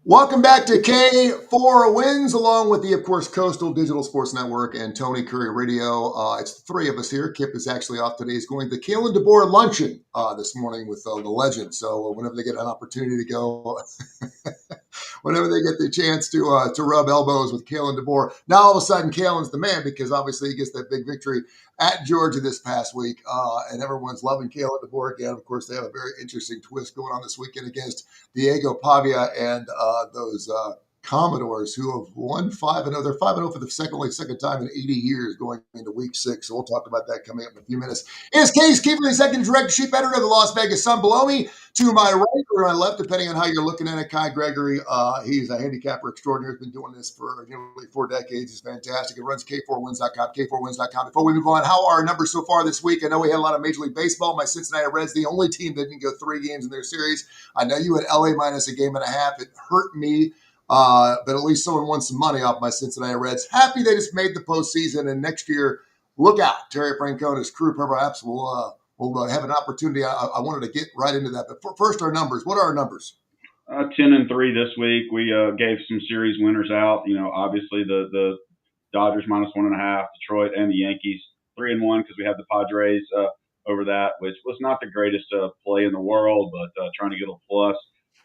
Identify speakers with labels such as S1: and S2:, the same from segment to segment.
S1: Welcome back to K4Wins, along with the, of course, Coastal Digital Sports Network and Tony Curry Radio. It's the three of us here. Kip is actually off today. He's going to the Kalen DeBoer luncheon this morning with the legend. So whenever they get an opportunity to go, whenever they get the chance to rub elbows with Kalen DeBoer, now all of a sudden Kalen's the man because obviously he gets that big victory at Georgia this past week, and everyone's loving Kalen DeBoer again. Of course, they have a very interesting twist going on this weekend against Diego Pavia and those Commodores, who have won 5-0. They're 5-0 for the second time in 80 years going into week 6. So we'll talk about that coming up in a few minutes. Is Case Keeper, executive director, chief editor of the Las Vegas Sun. Below me, to my right or my left, depending on how you're looking at it, Kai Gregory. He's a handicapper extraordinary. He's been doing this for nearly 4 decades. He's fantastic. He runs K4Wins.com, K4Wins.com. Before we move on, how are our numbers so far this week? I know we had a lot of Major League Baseball. My Cincinnati Reds, the only team that didn't go 3 games in their series. I know you had LA minus a game and a half. It hurt me. But at least someone won some money off my Cincinnati Reds. Happy they just made the postseason, and next year, look out. Terry Francona's crew perhaps will have an opportunity. I wanted to get right into that. But first, our numbers. What are our numbers?
S2: 10-3 this week. We gave some series winners out. Obviously the Dodgers -1.5, Detroit, and the Yankees 3-1 because we have the Padres over that, which was not the greatest play in the world, but trying to get a plus.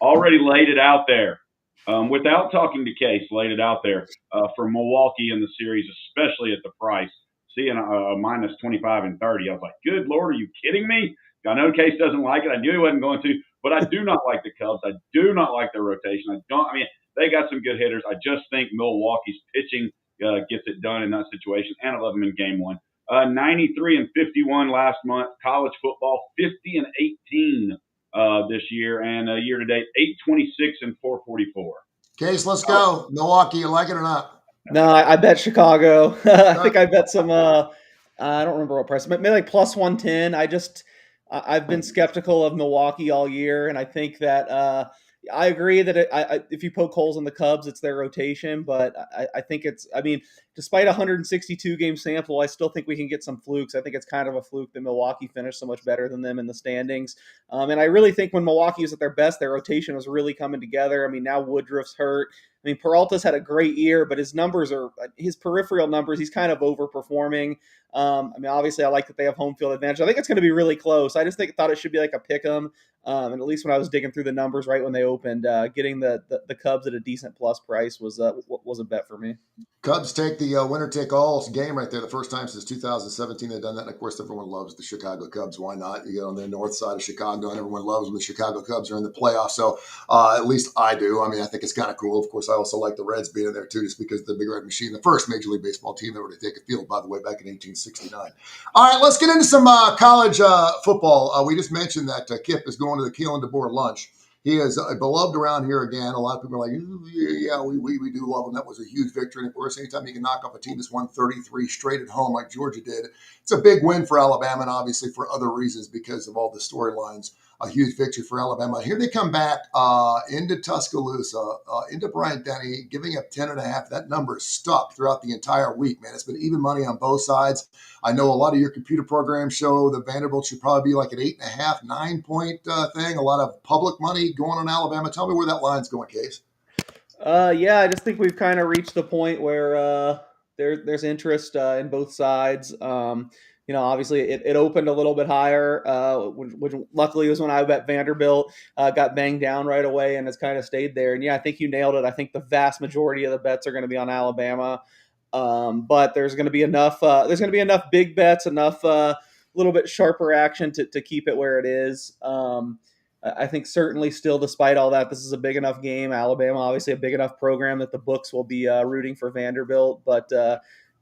S2: Already laid it out there. Without talking to Case, laid it out there for Milwaukee in the series, especially at the price. Seeing a -25 and 30, I was like, good Lord, are you kidding me? I know Case doesn't like it. I knew he wasn't going to, but I do not like the Cubs. I do not like their rotation. They got some good hitters. I just think Milwaukee's pitching gets it done in that situation, and I love them in game 1. 93 and 51 last month. College football, 50 and 18 this year, and year to date, 826 and 444.
S1: Case, let's go. Milwaukee, you like it or not?
S3: No, I bet Chicago. I think I bet some. I don't remember what price. Maybe like plus 110. I've been skeptical of Milwaukee all year, and I think that I agree that if you poke holes in the Cubs, it's their rotation. But I think despite a 162 game sample, I still think we can get some flukes. I think it's kind of a fluke that Milwaukee finished so much better than them in the standings. And I really think when Milwaukee was at their best, their rotation was really coming together. Now Woodruff's hurt. Peralta's had a great year, but his peripheral numbers, he's kind of overperforming. Obviously I like that they have home field advantage. I think it's going to be really close. I just thought it should be like a pick 'em. And at least when I was digging through the numbers right when they opened, getting the Cubs at a decent plus price was a bet for me.
S1: Cubs take the winner-take-all game right there. The first time since 2017 they've done that. And, of course, everyone loves the Chicago Cubs. Why not? You get on the north side of Chicago, and everyone loves when the Chicago Cubs are in the playoffs. So at least I do. I think it's kind of cool. Of course, I also like the Reds being in there, too, just because the Big Red Machine, the first Major League Baseball team ever to take a field, by the way, back in 1869. All right, let's get into some college football. We just mentioned that Kip is going to the Kalen DeBoer lunch. He is beloved around here again. A lot of people are like, yeah, we do love him. That was a huge victory. And of course, anytime you can knock off a team that's won 33 straight at home like Georgia did, it's a big win for Alabama, and obviously for other reasons because of all the storylines. A huge victory for Alabama. Here they come back into Tuscaloosa, into Bryant-Denny, giving up 10.5. That number is stuck throughout the entire week, man. It's been even money on both sides. I know a lot of your computer programs show that Vanderbilt should probably be like an 8.5, 9-point thing. A lot of public money going on Alabama. Tell me where that line's going, Case.
S3: I just think we've kind of reached the point where there's interest in both sides. Obviously it opened a little bit higher, which luckily was when I bet Vanderbilt, got banged down right away and has kind of stayed there. And I think you nailed it. I think the vast majority of the bets are going to be on Alabama. But there's going to be enough big bets, enough little bit sharper action to keep it where it is. I think certainly still, despite all that, this is a big enough game. Alabama, obviously a big enough program that the books will be rooting for Vanderbilt. But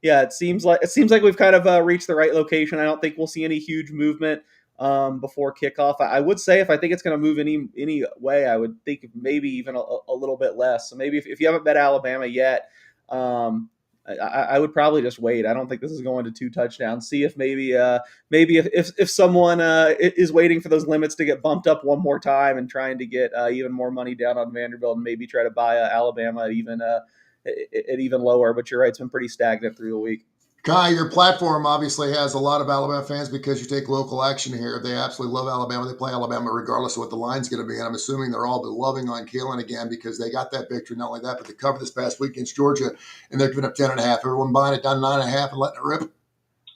S3: it seems like we've kind of reached the right location. I don't think we'll see any huge movement before kickoff. I would say if I think it's going to move any way, I would think maybe even a little bit less. So maybe if you haven't bet Alabama yet, I would probably just wait. I don't think this is going to 2 touchdowns. See if maybe if someone is waiting for those limits to get bumped up one more time and trying to get even more money down on Vanderbilt and maybe try to buy Alabama at even lower. But you're right, it's been pretty stagnant through the week.
S1: Kai, your platform obviously has a lot of Alabama fans because you take local action here. They absolutely love Alabama. They play Alabama regardless of what the line's going to be. And I'm assuming they're all loving on Kalen again because they got that victory. Not only that, but they covered this past week against Georgia, and they're giving up 10.5. Everyone buying it down 9.5 and letting it rip.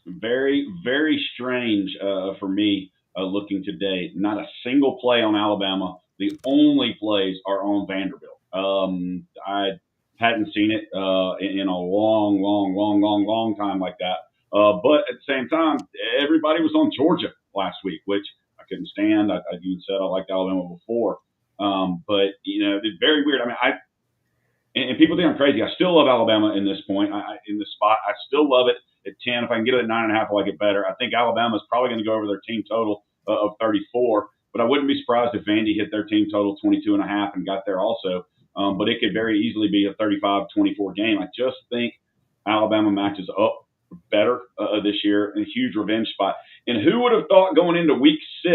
S2: Very, very strange for me looking today. Not a single play on Alabama. The only plays are on Vanderbilt. I hadn't seen it in a long, long, long, long, long time like that. But at the same time, everybody was on Georgia last week, which I couldn't stand. I even said I liked Alabama before. But, it's very weird. I mean, and people think I'm crazy. I still love Alabama in this point. In this spot, I still love it at 10. If I can get it at 9.5, I like it better. I think Alabama is probably going to go over their team total of 34. But I wouldn't be surprised if Vandy hit their team total 22.5 and got there also. But it could very easily be a 35-24 game. I just think Alabama matches up better this year in a huge revenge spot. And who would have thought going into Week 6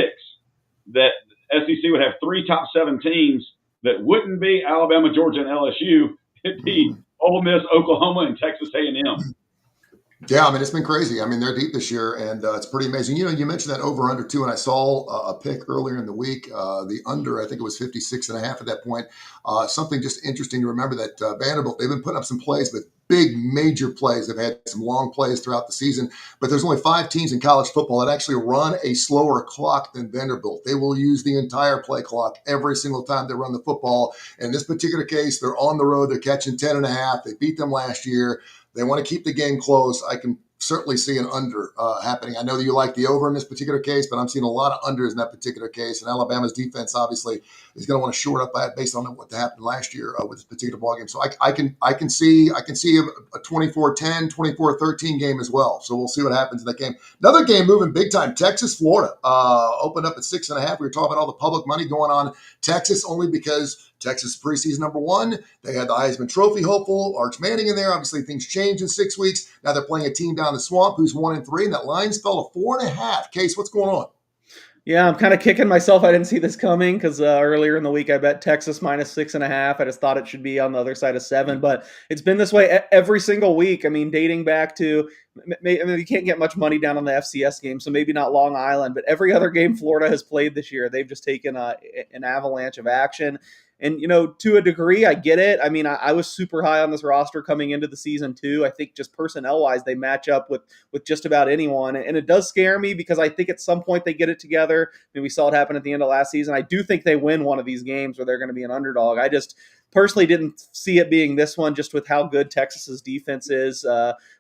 S2: that SEC would have 3 top 7 teams that wouldn't be Alabama, Georgia, and LSU? It'd be Ole Miss, Oklahoma, and Texas A&M.
S1: Yeah, I mean, it's been crazy. I mean, they're deep this year, and it's pretty amazing. You mentioned that over under too, and I saw a pick earlier in the week. The under, I think it was 56.5 at that point. Something just interesting to remember that Vanderbilt, they've been putting up some plays, but big major plays. They've had some long plays throughout the season, but there's only 5 teams in college football that actually run a slower clock than Vanderbilt. They will use the entire play clock every single time they run the football. In this particular case, they're on the road. They're catching 10.5. They beat them last year. They want to keep the game close. I can certainly see an under happening. I know that you like the over in this particular case, but I'm seeing a lot of unders in that particular case. And Alabama's defense obviously is going to want to short up that based on what happened last year with this particular ball game. So I can see a 24-10, 24-13 game as well. So we'll see what happens in that game. Another game moving big time. Texas, Florida opened up at 6.5. We were talking about all the public money going on Texas only because Texas preseason number 1. They had the Heisman Trophy hopeful, Arch Manning in there. Obviously, things changed in 6 weeks. Now they're playing a team down the swamp who's 1-3, and that line's fell to 4.5. Case, what's going on?
S3: Yeah, I'm kind of kicking myself. I didn't see this coming because earlier in the week I bet Texas minus 6.5. I just thought it should be on the other side of 7, but it's been this way every single week. I mean, dating back to, you can't get much money down on the FCS game, so maybe not Long Island, but every other game Florida has played this year, they've just taken an avalanche of action. And, to a degree, I get it. I mean, I was super high on this roster coming into the season, too. I think just personnel-wise, they match up with just about anyone. And it does scare me because I think at some point they get it together. I mean, we saw it happen at the end of last season. I do think they win one of these games where they're going to be an underdog. I just personally didn't see it being this one just with how good Texas's defense is.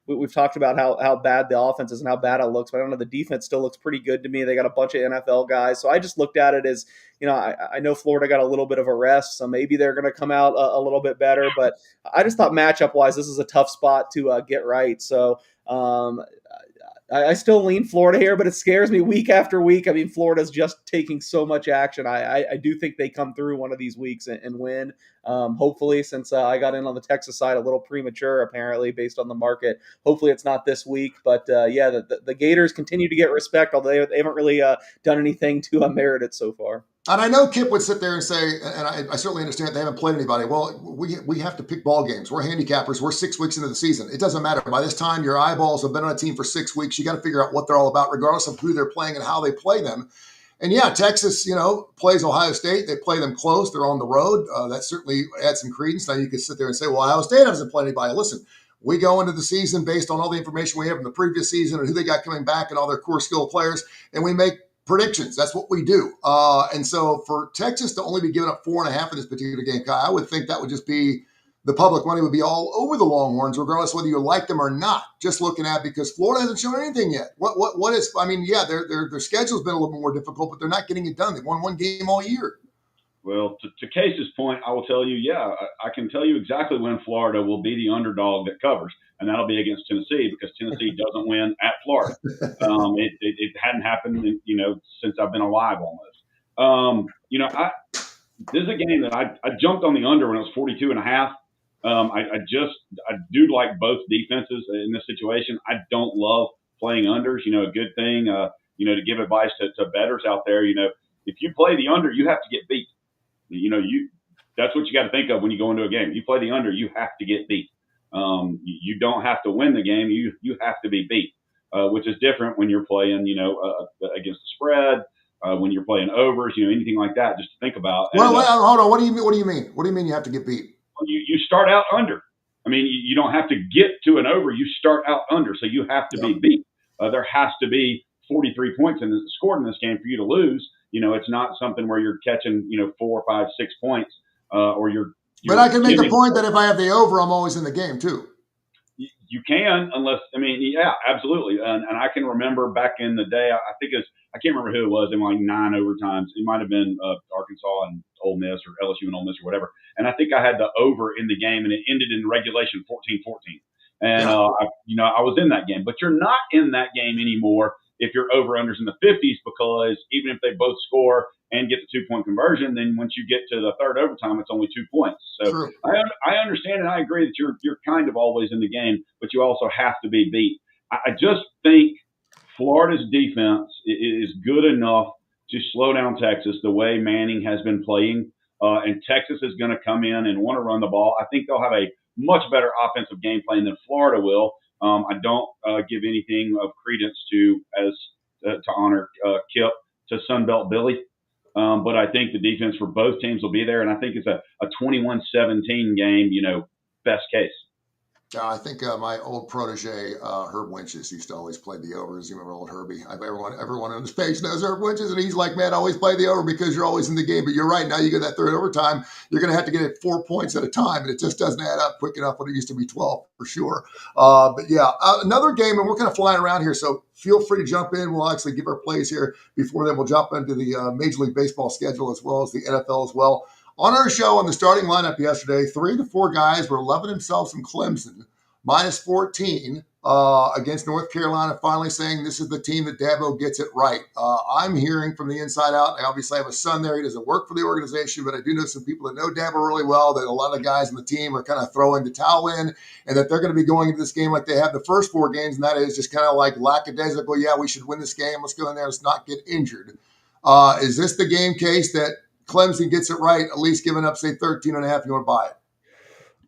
S3: We've talked about how bad the offense is and how bad it looks, but I don't know, the defense still looks pretty good to me. They got a bunch of NFL guys. So I just looked at it as, I know Florida got a little bit of a rest, so maybe they're going to come out a little bit better. But I just thought matchup-wise, this is a tough spot to get right. So I still lean Florida here, but it scares me week after week. I mean, Florida's just taking so much action. I do think they come through one of these weeks and win. Hopefully, since I got in on the Texas side a little premature, apparently, based on the market. Hopefully it's not this week. But, the Gators continue to get respect, although they haven't really done anything to merit it so far.
S1: And I know Kip would sit there and say, and I certainly understand they haven't played anybody. Well, we have to pick ball games. We're handicappers. We're 6 weeks into the season. It doesn't matter. By this time, your eyeballs have been on a team for 6 weeks. You got to figure out what they're all about, regardless of who they're playing and how they play them. And yeah, Texas, plays Ohio State. They play them close. They're on the road. That certainly adds some credence. Now you could sit there and say, well, Ohio State hasn't played anybody. Listen, we go into the season based on all the information we have from the previous season and who they got coming back and all their core skill players, and we make predictions. That's what we do. And so for Texas to only be giving up 4.5 in this particular game, Kai, I would think that would just be the public money would be all over the Longhorns, regardless whether you like them or not. Just looking at because Florida hasn't shown anything yet. What is? I mean, yeah, their schedule's been a little bit more difficult, but they're not getting it done. They've won one game all year.
S2: Well, to Case's point, I will tell you, I can tell you exactly when Florida will be the underdog that covers, and that'll be against Tennessee because Tennessee doesn't win at Florida. It hadn't happened, since I've been alive almost. This is a game that I jumped on the under when it was 42.5. I do like both defenses in this situation. I don't love playing unders. A good thing, to give advice to bettors out there. If you play the under, you have to get beat. That's what you got to think of when you go into a game. You play the under, you have to get beat. You don't have to win the game. You have to be beat, which is different when you're playing, against the spread, when you're playing overs, anything like that. Just to think about.
S1: Well, hold on. What do you mean? What do you mean? What do you mean you have to get beat?
S2: You start out under. I mean, you don't have to get to an over. You start out under, so you have to be beat. There has to be 43 points scored in this game for you to lose. It's not something where you're catching, 4, 5, 6 points, or you're.
S1: But I can make the point that if I have the over, I'm always in the game too.
S2: You can, unless yeah, absolutely. And I can remember back in the day, I can't remember who it was in like 9 overtimes. It might have been Arkansas and Ole Miss, or LSU and Ole Miss, or whatever. And I think I had the over in the game, and it ended in regulation 14-14. And I was in that game, but you're not in that game anymore if you're over-unders in the 50s, because even if they both score and get the 2-point conversion, then once you get to the third overtime, it's only 2 points. So I understand, and I agree that you're kind of always in the game, but you also have to be beat. I just think Florida's defense is good enough to slow down Texas the way Manning has been playing, and Texas is going to come in and want to run the ball. I think they'll have a much better offensive game plan than Florida will. I don't give anything of credence to honor Kip to Sunbelt Billy. But I think the defense for both teams will be there, and I think it's a 21-17 game, best case.
S1: I think my old protege, Herb Winches, used to always play the overs. You remember old Herbie? Everyone on this page knows Herb Winches, and he's like, man, always play the over because you're always in the game. But you're right. Now you get that third overtime, you're going to have to get it 4 points at a time, and it just doesn't add up quick enough when it used to be 12 for sure. But yeah, another game, and we're kind of flying around here, so feel free to jump in. We'll actually give our plays here before then. We'll jump into the Major League Baseball schedule as well as the NFL as well. On our show, on the starting lineup yesterday, 3 of the 4 guys were loving themselves some Clemson. Minus 14 against North Carolina, finally saying this is the team that Dabo gets it right. I'm hearing from the inside out. I obviously have a son there. He doesn't work for the organization, but I do know some people that know Dabo really well, that a lot of guys on the team are kind of throwing the towel in, and that they're going to be going into this game like they have the first 4 games, and that is just kind of like lackadaisical. Yeah, we should win this game. Let's go in there. Let's not get injured. Is this the game case that Clemson gets it right, at least giving up, say, 13.5? You want to buy it?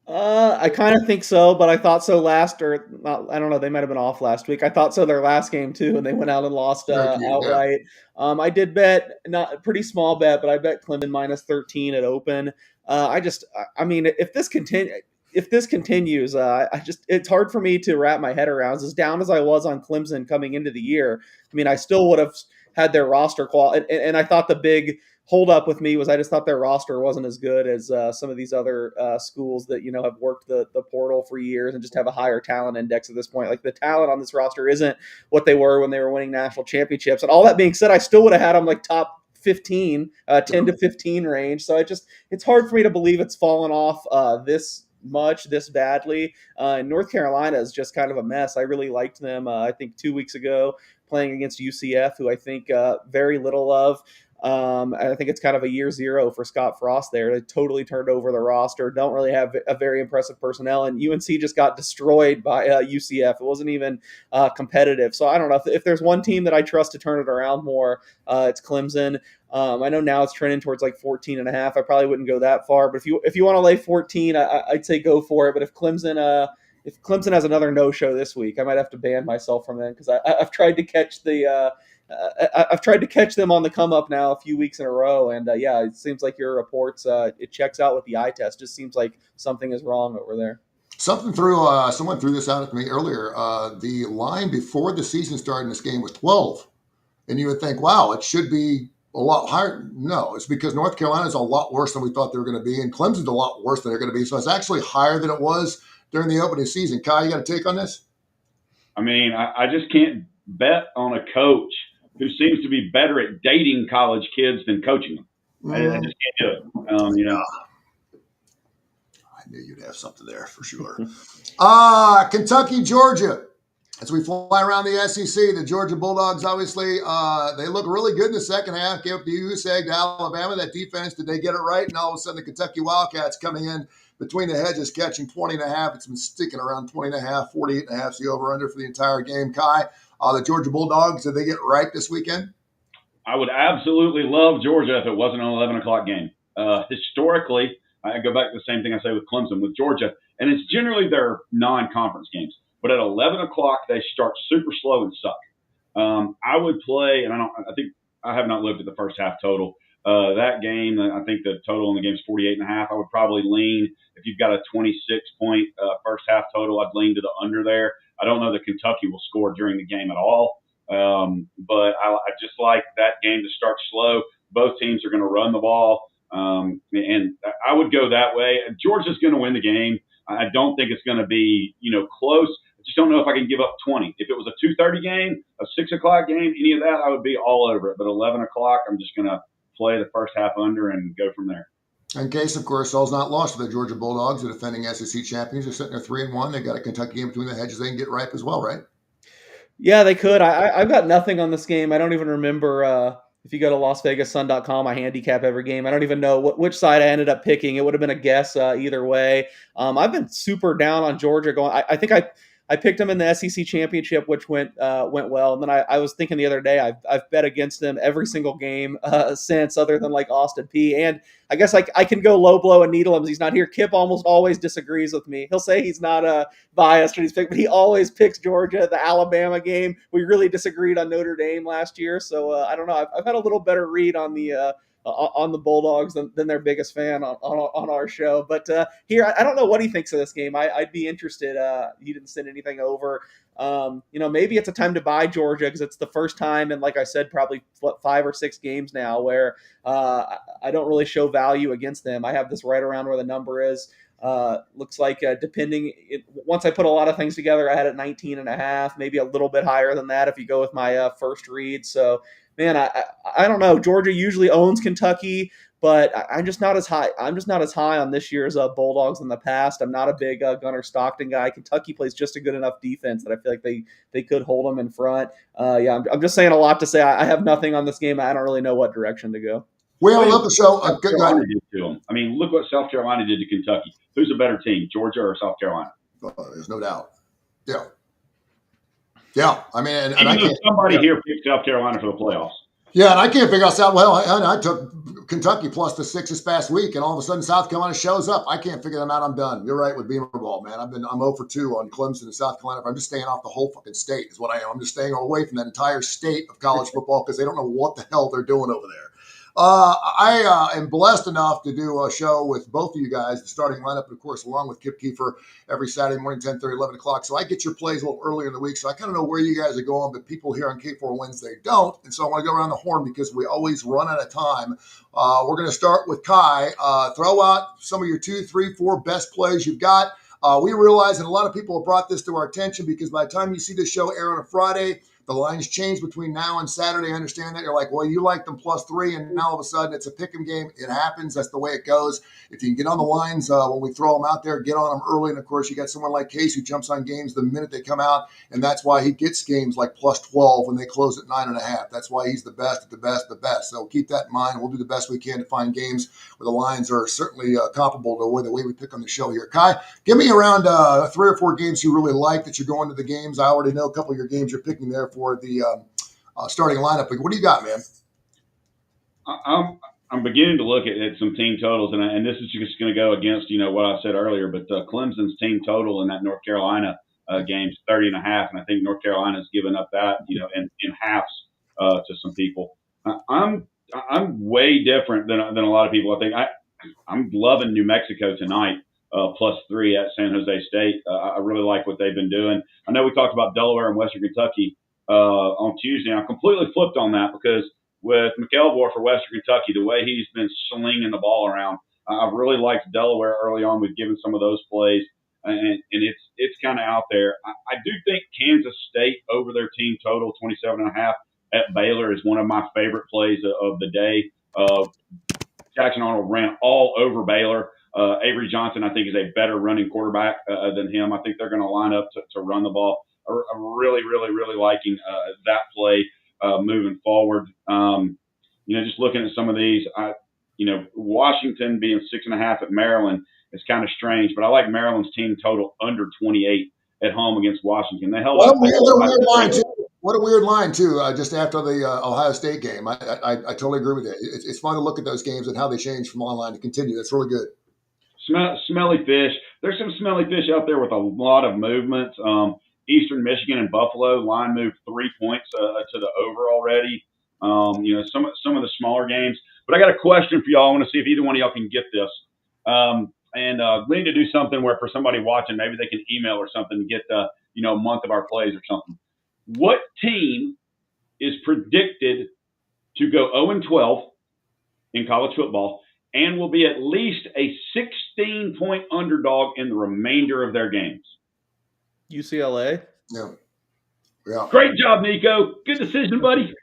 S3: I kind of think so, but I thought so last, or not, I don't know. They might have been off last week. I thought so their last game too, and they went out and lost outright. Yeah. I did bet, not a pretty small bet, but I bet Clemson minus 13 at open. I mean, if this continues, it's hard for me to wrap my head around. As down as I was on Clemson coming into the year, I mean, I still would have had their roster quality, and I thought the big hold up with me was I just thought their roster wasn't as good as some of these other schools that have worked the portal for years and just have a higher talent index at this point. Like, the talent on this roster isn't what they were when they were winning national championships. And all that being said, I still would have had them like top 15, 10 to 15 range. So it's hard for me to believe it's fallen off this badly. And North Carolina is just kind of a mess. I really liked them. I think 2 weeks ago playing against UCF, who I think very little of. I think it's kind of a year zero for Scott Frost there. They totally turned over the roster. Don't really have a very impressive personnel, and UNC just got destroyed by UCF. It wasn't even competitive. So I don't know if there's one team that I trust to turn it around more, it's Clemson. I know now it's trending towards like 14.5. I probably wouldn't go that far, but if you want to lay 14, I'd say go for it. But if Clemson has another no-show this week, I might have to ban myself from them, because I've tried to catch I've tried to catch them on the come up now a few weeks in a row, and it seems like your reports it checks out with the eye test. Just seems like something is wrong over there.
S1: Someone threw this out at me earlier. The line before the season started in this game was 12, and you would think, wow, it should be a lot higher. No, it's because North Carolina is a lot worse than we thought they were going to be, and Clemson's a lot worse than they're going to be. So it's actually higher than it was during the opening season. Kai, you got a take on this?
S2: I mean, I just can't bet on a coach who seems to be better at dating college kids than coaching them. I just can't do it.
S1: I knew you'd have something there for sure. Kentucky, Georgia. As we fly around the SEC, the Georgia Bulldogs, obviously, they look really good in the second half. Gave up the goose egg to Alabama. That defense, did they get it right? And all of a sudden, the Kentucky Wildcats coming in between the hedges, catching 20.5. It's been sticking around 20.5, 48.5 is the over-under for the entire game. Kai, the Georgia Bulldogs, did they get right this weekend?
S2: I would absolutely love Georgia if it wasn't an 11 o'clock game. Historically, I go back to the same thing I say with Clemson. With Georgia, and it's generally their non-conference games. But at 11 o'clock, they start super slow and suck. I would play, and I think I have not looked at the first half total. That game, I think the total in the game is 48.5. I would probably lean, if you've got a 26-point first half total, I'd lean to the under there. I don't know that Kentucky will score during the game at all, but I just like that game to start slow. Both teams are going to run the ball, and I would go that way. Georgia's going to win the game. I don't think it's going to be, close. I just don't know if I can give up 20. If it was a 2:30 game, a 6 o'clock game, any of that, I would be all over it. But 11 o'clock, I'm just going to play the first half under and go from there.
S1: In case, of course, all's not lost for the Georgia Bulldogs, the defending SEC champions. They're sitting there 3-1. They've got a Kentucky game between the hedges. They can get ripe as well, right?
S3: Yeah, they could. I've got nothing on this game. I don't even remember. If you go to LasVegasSun.com, I handicap every game. I don't even know which side I ended up picking. It would have been a guess either way. I've been super down on Georgia going. I think I picked them in the SEC championship, which went well. And then I was thinking the other day, I've bet against them every single game since, other than like Austin P. And I guess I can go low blow and needle him. He's not here. Kip almost always disagrees with me. He'll say he's not biased when he's picked, but he always picks Georgia. The Alabama game, we really disagreed on Notre Dame last year. So I don't know. I've had a little better read on the Bulldogs than their biggest fan on our show. But here, I don't know what he thinks of this game. I'd be interested. He didn't send anything over. Maybe it's a time to buy Georgia because it's the first time, and like I said, probably 5 or 6 games now where I don't really show value against them. I have this right around where the number is. Looks like once I put a lot of things together, I had it 19.5, maybe a little bit higher than that if you go with my first read. So, man, I don't know. Georgia usually owns Kentucky, but I'm just not as high. I'm just not as high on this year's Bulldogs in the past. I'm not a big Gunnar Stockton guy. Kentucky plays just a good enough defense that I feel like they could hold them in front. I'm just saying a lot to say. I have nothing on this game. I don't really know what direction to go.
S1: Well, I love the show.
S2: South Carolina did to them. I mean, look what South Carolina did to Kentucky. Who's a better team, Georgia or South Carolina?
S1: There's no doubt. Yeah. Yeah. I mean, and
S2: I can't, somebody here picked South Carolina for the playoffs.
S1: Yeah, and I can't figure out South. Well, I took Kentucky plus the 6 this past week, and all of a sudden South Carolina shows up. I can't figure them out. I'm done. You're right with Beamer ball, man. I'm 0 for 2 on Clemson and South Carolina. I'm just staying off the whole fucking state. Is what I am. I'm just staying away from that entire state of college football because they don't know what the hell they're doing over there. I am blessed enough to do a show with both of you guys, the starting lineup, and of course, along with Kip Kiefer every Saturday morning, 10:30, 11 o'clock. So I get your plays a little earlier in the week. So I kind of know where you guys are going, but people here on K4Wins, they don't. And so I want to go around the horn because we always run out of time. We're going to start with Kai. Throw out some of your 2, 3, 4 best plays you've got. We realize, and a lot of people have brought this to our attention because by the time you see this show air on a Friday, the lines change between now and Saturday. I understand that. You're like, well, you like them +3, and now all of a sudden it's a pick'em game. It happens. That's the way it goes. If you can get on the lines when we throw them out there, get on them early. And, of course, you got someone like Case who jumps on games the minute they come out, and that's why he gets games like +12 when they close at 9.5. That's why he's the best at the best, the best. So keep that in mind. We'll do the best we can to find games where the lines are certainly comparable to the way we pick on the show here. Kai, give me around 3 or 4 games you really like that you're going to the games. I already know a couple of your games you're picking there for the starting lineup. What do you got, man?
S2: I'm beginning to look at some team totals, and this is just going to go against what I said earlier. But Clemson's team total in that North Carolina game's 30.5, and I think North Carolina's given up that in halves to some people. I'm way different than a lot of people. I think I'm loving New Mexico tonight. +3 at San Jose State. I really like what they've been doing. I know we talked about Delaware and Western Kentucky on Tuesday. I completely flipped on that because with McElvore for Western Kentucky, the way he's been slinging the ball around, I've really liked Delaware early on. We've given some of those plays, and it's kind of out there. I do think Kansas State over their team total, 27.5 at Baylor, is one of my favorite plays of the day. Jackson Arnold ran all over Baylor. Avery Johnson, I think, is a better running quarterback than him. I think they're going to line up to run the ball. I'm really, really, really liking that play moving forward. Just looking at some of these, Washington being 6.5 at Maryland is kind of strange, but I like Maryland's team total under 28 at home against Washington. They held up.
S1: What a weird line, too, just after the Ohio State game. I totally agree with you. It's fun to look at those games and how they change from online to continue. That's really good.
S2: Smelly fish. there's some smelly fish out there with a lot of movement. Eastern Michigan and Buffalo line moved 3 points to the over already. Some of the smaller games. But I got a question for y'all. I want to see if either one of y'all can get this. We need to do something where for somebody watching, maybe they can email or something and get a month of our plays or something. What team is predicted to go 0-12 in college football and will be at least a 16-point underdog in the remainder of their games?
S3: UCLA.
S1: Yeah.
S2: Great job, Nico. Good decision, buddy.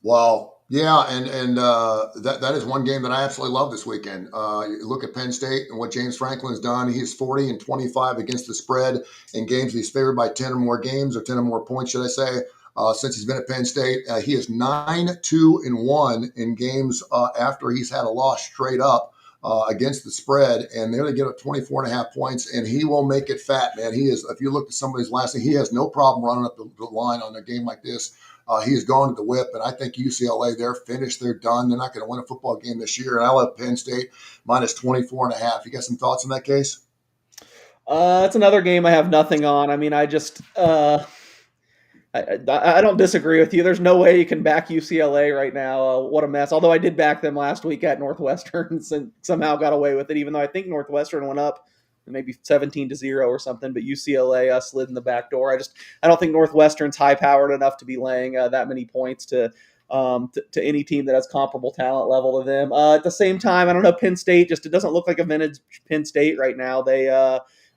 S1: Well, yeah, and that is one game that I absolutely love this weekend. You look at Penn State and what James Franklin's done. He's 40-25 against the spread in games he's favored by 10 or more games, or 10 or more points, should I say. Since he's been at Penn State, he is 9-2-1 in games after he's had a loss straight up against the spread, and they're going to get up 24.5 points, and he will make it fat, man. He is. If you look at somebody's last thing, he has no problem running up the line on a game like this. He is going to the whip, and I think UCLA, they're finished. They're done. They're not going to win a football game this year, and I love Penn State minus 24.5. You got some thoughts on that case?
S3: It's another game I have nothing on. I mean, I just I don't disagree with you. There's no way you can back UCLA right now. What a mess. Although I did back them last week at Northwestern and somehow got away with it, even though I think Northwestern went up maybe 17-0 or something, but UCLA slid in the back door. I don't think Northwestern's high powered enough to be laying that many points to any team that has comparable talent level to them. At the same time, I don't know, Penn State, it doesn't look like a vintage Penn State right now. They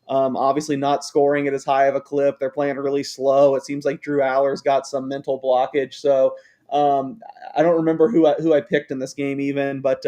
S3: obviously not scoring at as high of a clip. They're playing really slow. It seems like Drew Aller's got some mental blockage. So I don't remember who I picked in this game even, but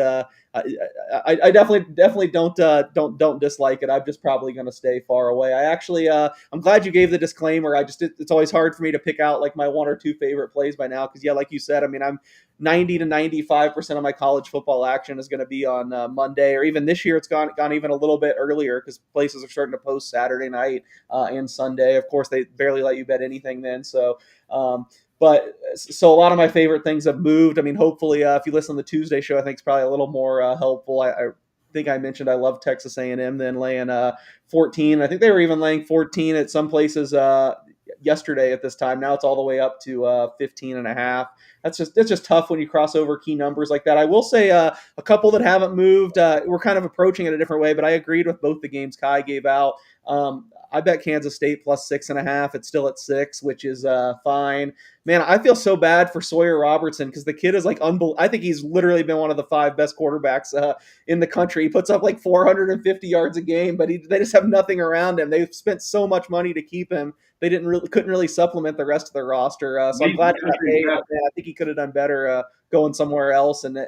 S3: I definitely don't dislike it. I'm just probably going to stay far away. I actually I'm glad you gave the disclaimer. It's always hard for me to pick out like my one or two favorite plays by now, because yeah, like you said, I mean, I'm 90 to 95% of my college football action is going to be on Monday, or even this year it's gone even a little bit earlier because places are starting to post Saturday night and Sunday. Of course, they barely let you bet anything then, so. But so a lot of my favorite things have moved. I mean, hopefully, if you listen to the Tuesday show, I think it's probably a little more helpful. I think I mentioned I love Texas A&M then laying 14. I think they were even laying 14 at some places yesterday at this time. Now it's all the way up to 15 and a half. That's just tough when you cross over key numbers like that. I will say a couple that haven't moved. We're kind of approaching it a different way, but I agreed with both the games Kai gave out. I bet Kansas State plus 6.5. It's still at 6, which is fine. Man, I feel so bad for Sawyer Robertson because the kid is like I think he's literally been one of the 5 best quarterbacks in the country. He puts up like 450 yards a game, but they just have nothing around him. They've spent so much money to keep him. They couldn't really supplement the rest of their roster. So I'm glad he got paid. I think he could have done better going somewhere else. And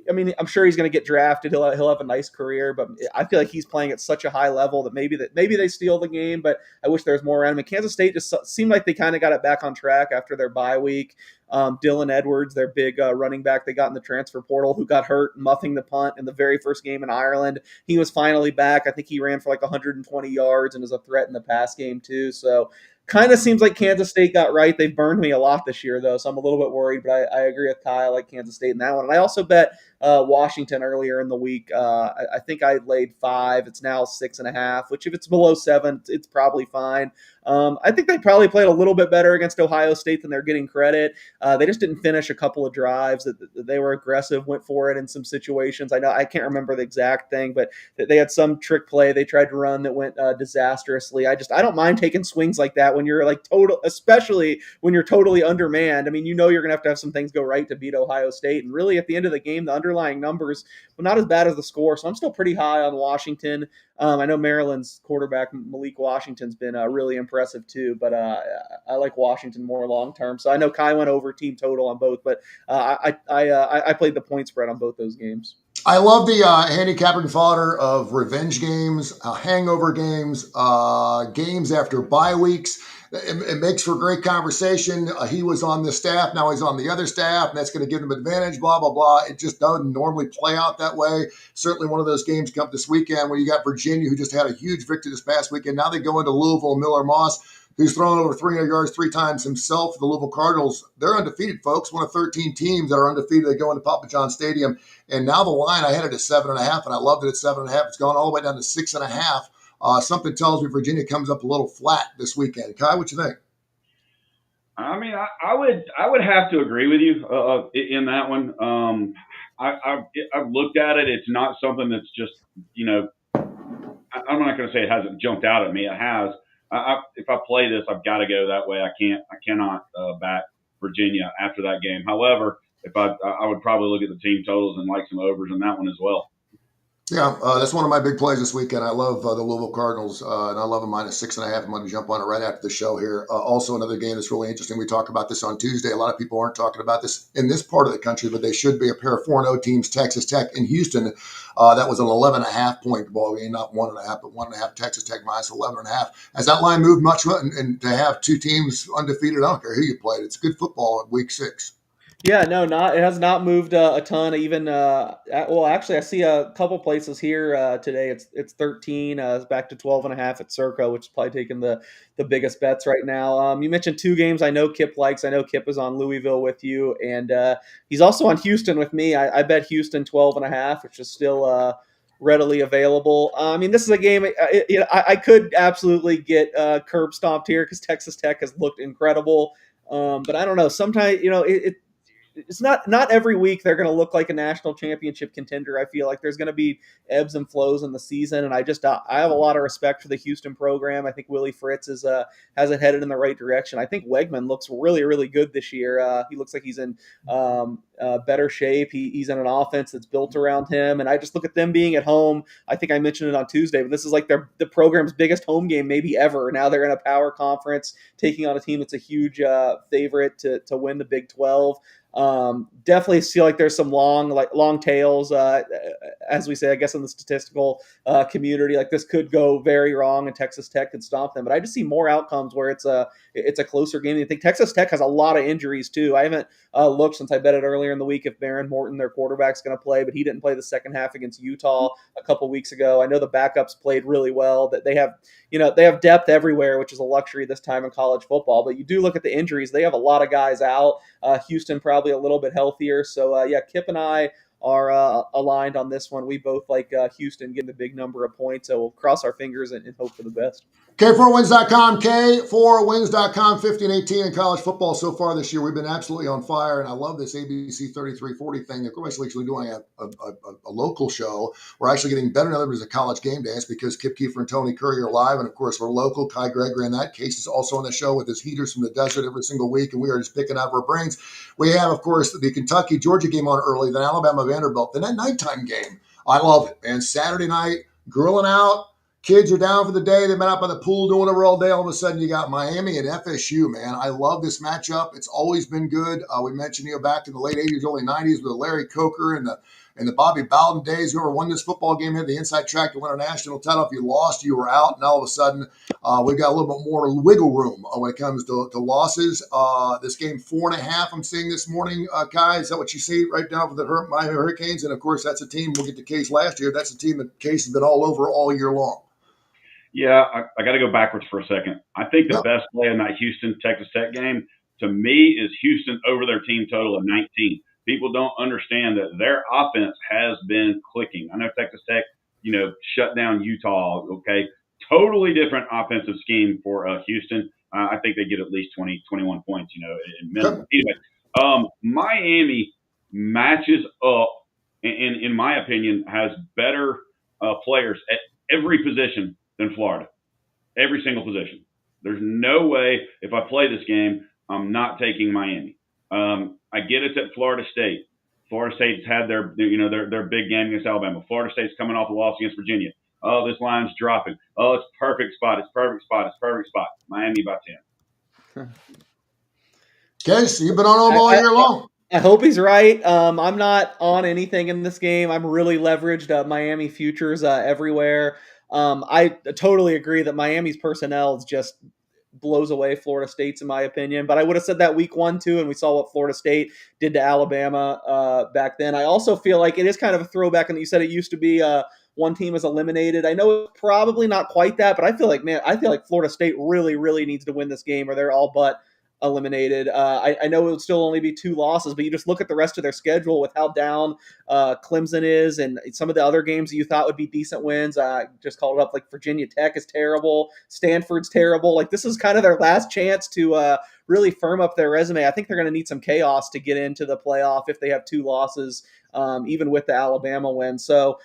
S3: I mean, I'm sure he's going to get drafted. He'll have a nice career, but I feel like he's playing at such a high level that maybe they steal the game. But I wish there was more around him. And Kansas State just seemed like they kind of got it back on track after their bye week. Dylan Edwards, their big running back they got in the transfer portal, who got hurt muffing the punt in the very first game in Ireland. He was finally back. I think he ran for like 120 yards and is a threat in the pass game too. So kind of seems like Kansas State got right. They've burned me a lot this year, though, so I'm a little bit worried, but I agree with Kyle. I like Kansas State in that one. And I also bet Washington earlier in the week. I think I laid 5. It's now 6.5, which if it's below 7, it's probably fine. I think they probably played a little bit better against Ohio State than they're getting credit. They just didn't finish a couple of drives. That they were aggressive, went for it in some situations. I can't remember the exact thing, but they had some trick play they tried to run that went disastrously. I don't mind taking swings like that when you're like especially when you're totally undermanned. I mean, you're going to have some things go right to beat Ohio State. And really at the end of the game, the underlying numbers were not as bad as the score. So I'm still pretty high on Washington. I know Maryland's quarterback Malik Washington's been really impressive too, but I like Washington more long term. So I know Kai went over team total on both, but I played the point spread on both those games.
S1: I love the handicapping fodder of revenge games, hangover games, games after bye weeks. It makes for great conversation. He was on this staff, now he's on the other staff, and that's going to give him advantage, blah, blah, blah. It just doesn't normally play out that way. Certainly one of those games come this weekend where you got Virginia, who just had a huge victory this past weekend. Now they go into Louisville, Miller Moss. who's thrown over 300 yards 3 times himself. The Louisville Cardinals, they're undefeated, folks. One of 13 teams that are undefeated. They go into Papa John Stadium. And now the line, I had it at 7.5, and I loved it at 7.5. It's gone all the way down to 6.5. Something tells me Virginia comes up a little flat this weekend. Kai, what you think?
S2: I mean, I would have to agree with you in that one. I've looked at it. It's not something that's just, I'm not going to say it hasn't jumped out at me. It has. If I play this, I've got to go that way. I cannot back Virginia after that game. However, if I would probably look at the team totals and like some overs in that one as well.
S1: Yeah, that's one of my big plays this weekend. I love the Louisville Cardinals, and I love them minus 6.5. I'm going to jump on it right after the show here. Also, another game that's really interesting. We talked about this on Tuesday. A lot of people aren't talking about this in this part of the country, but they should be. A pair of 4-0 teams, Texas Tech and Houston. That was an 11.5 point ball game, not 1.5, but 1.5. Texas Tech minus 11.5. Has that line moved much? And to have two teams undefeated, I don't care who you played. It's good football at week 6.
S3: Yeah, no, it has not moved a ton. Even well, actually, I see a couple places here today. It's 13. It's back to 12.5 at Circa, which is probably taking the biggest bets right now. You mentioned 2 games I know Kip likes. I know Kip is on Louisville with you, and he's also on Houston with me. I bet Houston 12.5, which is still readily available. I mean, this is a game I could absolutely get curb stomped here because Texas Tech has looked incredible. But I don't know. Sometimes it's not every week they're going to look like a national championship contender. I feel like there's going to be ebbs and flows in the season, and I have a lot of respect for the Houston program. I think Willie Fritz has it headed in the right direction. I think Wegman looks really, really good this year. He looks like he's in better shape. He's in an offense that's built around him, and I just look at them being at home. I think I mentioned it on Tuesday, but this is like the program's biggest home game maybe ever. Now they're in a power conference taking on a team that's a huge favorite to win the Big 12. Definitely feel like there's some long tails, as we say, I guess in the statistical community. Like this could go very wrong, and Texas Tech could stomp them. But I just see more outcomes where it's a closer game. I think Texas Tech has a lot of injuries too. I haven't looked since I bet it earlier in the week if Baron Morton, their quarterback, is going to play, but he didn't play the second half against Utah a couple weeks ago. I know the backups played really well. That they have depth everywhere, which is a luxury this time in college football. But you do look at the injuries; they have a lot of guys out. Houston probably a little bit healthier. So, Kip and I are aligned on this one. We both like Houston getting the big number of points. So we'll cross our fingers and hope for the best.
S1: K4Wins.com, K4Wins.com, 15-18 in college football so far this year. We've been absolutely on fire, and I love this ABC 3340 thing. They're actually doing a local show. We're actually getting better now that there's a college game dance because Kip Keefer and Tony Curry are live, and of course we're local. Kai Gregory in that case is also on the show with his heaters from the desert every single week, and we are just picking out of our brains. We have, of course, the Kentucky-Georgia game on early, then Alabama-Vanderbilt, then that nighttime game. I love it, man. Saturday night, grilling out. Kids are down for the day. They've been out by the pool doing whatever all day. All of a sudden, you got Miami and FSU, man. I love this matchup. It's always been good. We mentioned, back in the late 80s, early 90s with Larry Coker and the Bobby Bowden days. Whoever won this football game had the inside track to win a national title. If you lost, you were out. And all of a sudden, we've got a little bit more wiggle room when it comes to losses. This game, 4.5, I'm seeing this morning. Kai, is that what you see right now for the Miami Hurricanes? And, of course, that's a team, we'll get to Case last year. That's a team that Case has been all over all year long.
S2: Yeah, I got to go backwards for a second. I think the best play in that Houston-Texas Tech game, to me, is Houston over their team total of 19. People don't understand that their offense has been clicking. I know Texas Tech, shut down Utah, okay? Totally different offensive scheme for Houston. I think they get at least 20, 21 points, in minimum. Anyway, Miami matches up, and in my opinion, has better players at every position than Florida. Every single position. There's no way if I play this game, I'm not taking Miami. I get it's at Florida State. Florida State's had their big game against Alabama. Florida State's coming off a loss against Virginia. Oh, this line's dropping. Oh, it's perfect spot. It's perfect spot. It's perfect spot. Miami by 10.
S1: Case, you've been on them all year long.
S3: I hope he's right. I'm not on anything in this game. I'm really leveraged Miami futures everywhere. I totally agree that Miami's personnel just blows away Florida State's, in my opinion. But I would have said that week 1 too, and we saw what Florida State did to Alabama back then. I also feel like it is kind of a throwback, and you said it used to be one team is eliminated. I know it's probably not quite that, but I feel like Florida State really, really needs to win this game, or they're all but eliminated. I know it would still only be 2 losses, but you just look at the rest of their schedule with how down Clemson is, and some of the other games that you thought would be decent wins. Just called it up, like Virginia Tech is terrible, Stanford's terrible. Like, this is kind of their last chance to really firm up their resume. I think they're going to need some chaos to get into the playoff if they have 2 losses, even with the Alabama win. So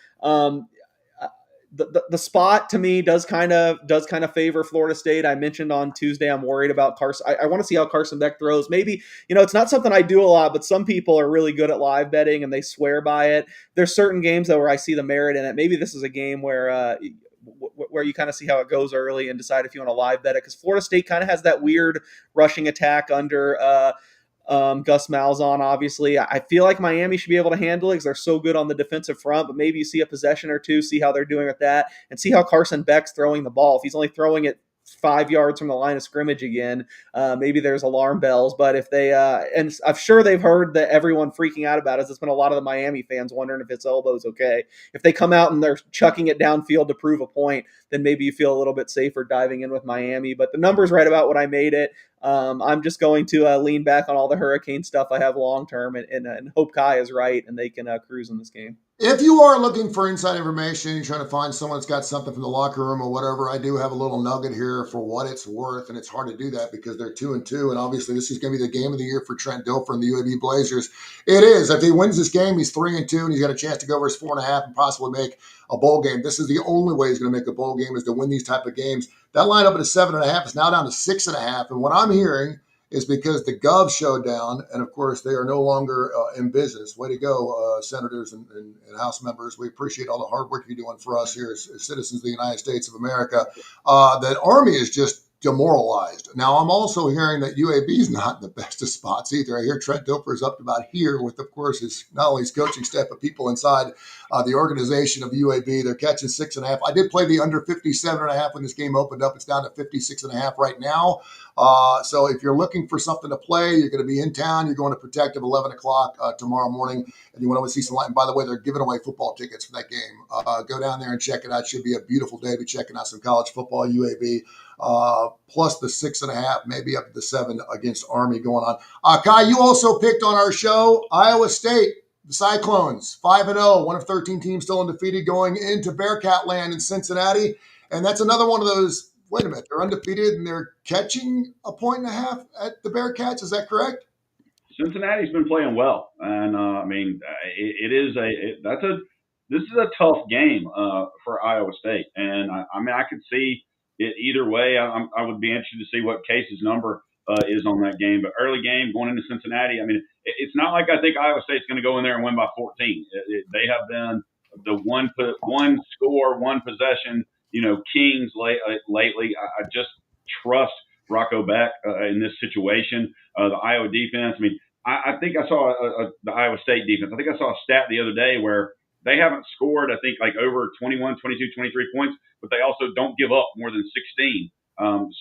S3: the spot to me does kind of favor Florida State. I mentioned on Tuesday I'm worried about Carson. I want to see how Carson Beck throws. Maybe, it's not something I do a lot, but some people are really good at live betting and they swear by it. There's certain games though where I see the merit in it. Maybe this is a game where you kind of see how it goes early and decide if you want to live bet it, because Florida State kind of has that weird rushing attack under Gus Malzahn. Obviously, I feel like Miami should be able to handle it because they're so good on the defensive front, but maybe you see a possession or two, see how they're doing with that, and see how Carson Beck's throwing the ball. If he's only throwing it 5 yards from the line of scrimmage again, maybe there's alarm bells. But if they and I'm sure they've heard that everyone freaking out about it. It's been a lot of the Miami fans wondering if his elbow's okay. If they come out and they're chucking it downfield to prove a point, then maybe you feel a little bit safer diving in with Miami. But the number's right about what I made it. I'm just going to lean back on all the hurricane stuff I have long term and hope Kai is right and they can cruise in this game.
S1: If you are looking for inside information, you're trying to find someone that's got something from the locker room or whatever, I do have a little nugget here for what it's worth, and it's hard to do that because they're 2-2, and obviously this is going to be the game of the year for Trent Dilfer and the UAB Blazers. It is. If he wins this game, he's 3-2, and he's got a chance to go over his 4.5 and possibly make a bowl game. This is the only way he's going to make a bowl game, is to win these type of games. That line up at a 7.5 is now down to 6.5, and what I'm hearing is because the Gov showed down, and of course they are no longer in business. Way to go, senators and House members. We appreciate all the hard work you're doing for us here as citizens of the United States of America. That Army is just demoralized. Now, I'm also hearing that UAB is not in the best of spots either. I hear Trent Dilfer is up to about here with, of course, not only his coaching staff, but people inside the organization of UAB. They're catching 6.5. I did play the under 57.5 when this game opened up. It's down to 56.5 right now. So if you're looking for something to play, you're going to be in town, you're going to Protective 11 o'clock tomorrow morning, and you want to see some light. And by the way, they're giving away football tickets for that game. Go down there and check it out. It should be a beautiful day. Be checking out some college football, UAB, plus the 6.5, maybe up to the 7 against Army going on. Kai, you also picked on our show Iowa State. The Cyclones, 5-0, one of 13 teams still undefeated going into Bearcat land in Cincinnati. And that's another one of those, wait a minute, they're undefeated and they're catching 1.5 at the Bearcats. Is that correct?
S2: Cincinnati's been playing well. And, this is a tough game for Iowa State. And, I could see it either way. I would be interested to see what Case's number is on that game. But early game going into Cincinnati, it's not like I think Iowa State's going to go in there and win by 14. They have been the one score, one possession, kings lately. I just trust Rocco Beck in this situation. The Iowa defense. I think I saw the Iowa State defense. I think I saw a stat the other day where they haven't scored, I think, like over 21, 22, 23 points, but they also don't give up more than 16.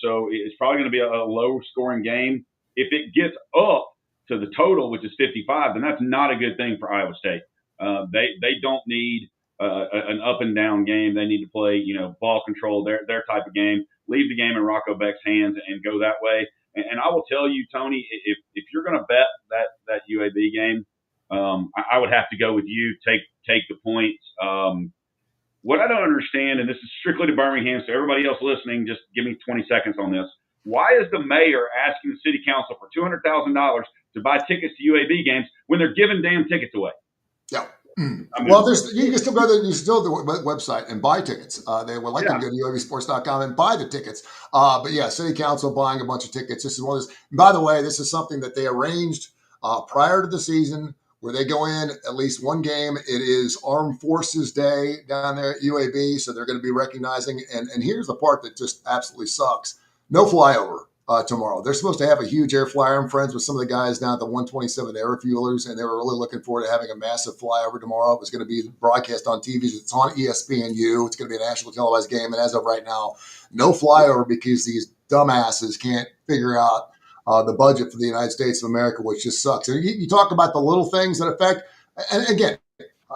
S2: So it's probably going to be a low-scoring game. If it gets up to the total, which is 55, then that's not a good thing for Iowa State. They don't need an up-and-down game. They need to play, ball control, their type of game. Leave the game in Rocco Beck's hands and go that way. And I will tell you, Tony, if you're going to bet that UAB game, I would have to go with you. Take the points. What I don't understand, and this is strictly to Birmingham, so everybody else listening, just give me 20 seconds on this. Why is the mayor asking the city council for $200,000 to buy tickets to UAB games when they're giving damn tickets away?
S1: Yeah. Well, you can still go to the website and buy tickets. They would like you to go to UABsports.com and buy the tickets. But yeah, city council buying a bunch of tickets. This is one of those. By the way, this is something that they arranged prior to the season, where they go in at least one game. It is Armed Forces Day down there at UAB, so they're going to be recognizing. And here's the part that just absolutely sucks. No flyover tomorrow. They're supposed to have a huge air flyer. I'm friends with some of the guys down at the 127 Air Refuelers, and they were really looking forward to having a massive flyover tomorrow. It was going to be broadcast on TV. It's on ESPNU. It's going to be a national televised game. And as of right now, no flyover because these dumbasses can't figure out the budget for the United States of America, which just sucks. And you talk about the little things that affect, and again,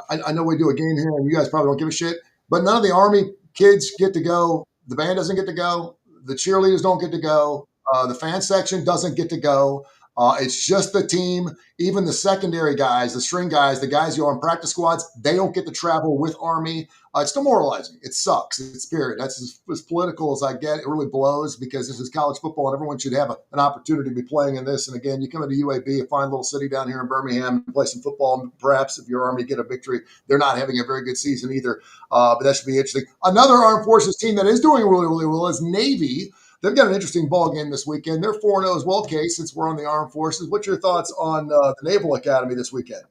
S1: I know we do a game here and you guys probably don't give a shit, but none of the Army kids get to go. The band doesn't get to go. The cheerleaders don't get to go. The fan section doesn't get to go. It's just the team. Even the secondary guys, the string guys, the guys who are on practice squads, they don't get to travel with Army. It's demoralizing. It sucks. It's period. That's as political as I get. It really blows because this is college football and everyone should have an opportunity to be playing in this. And again, you come into UAB, a fine little city down here in Birmingham, play some football, and perhaps if your Army get a victory, they're not having a very good season either. But that should be interesting. Another Armed Forces team that is doing really, really well is Navy. They've got an interesting ball game this weekend. They're 4-0 as well, Case, since we're on the Armed Forces. What's your thoughts on the Naval Academy this weekend?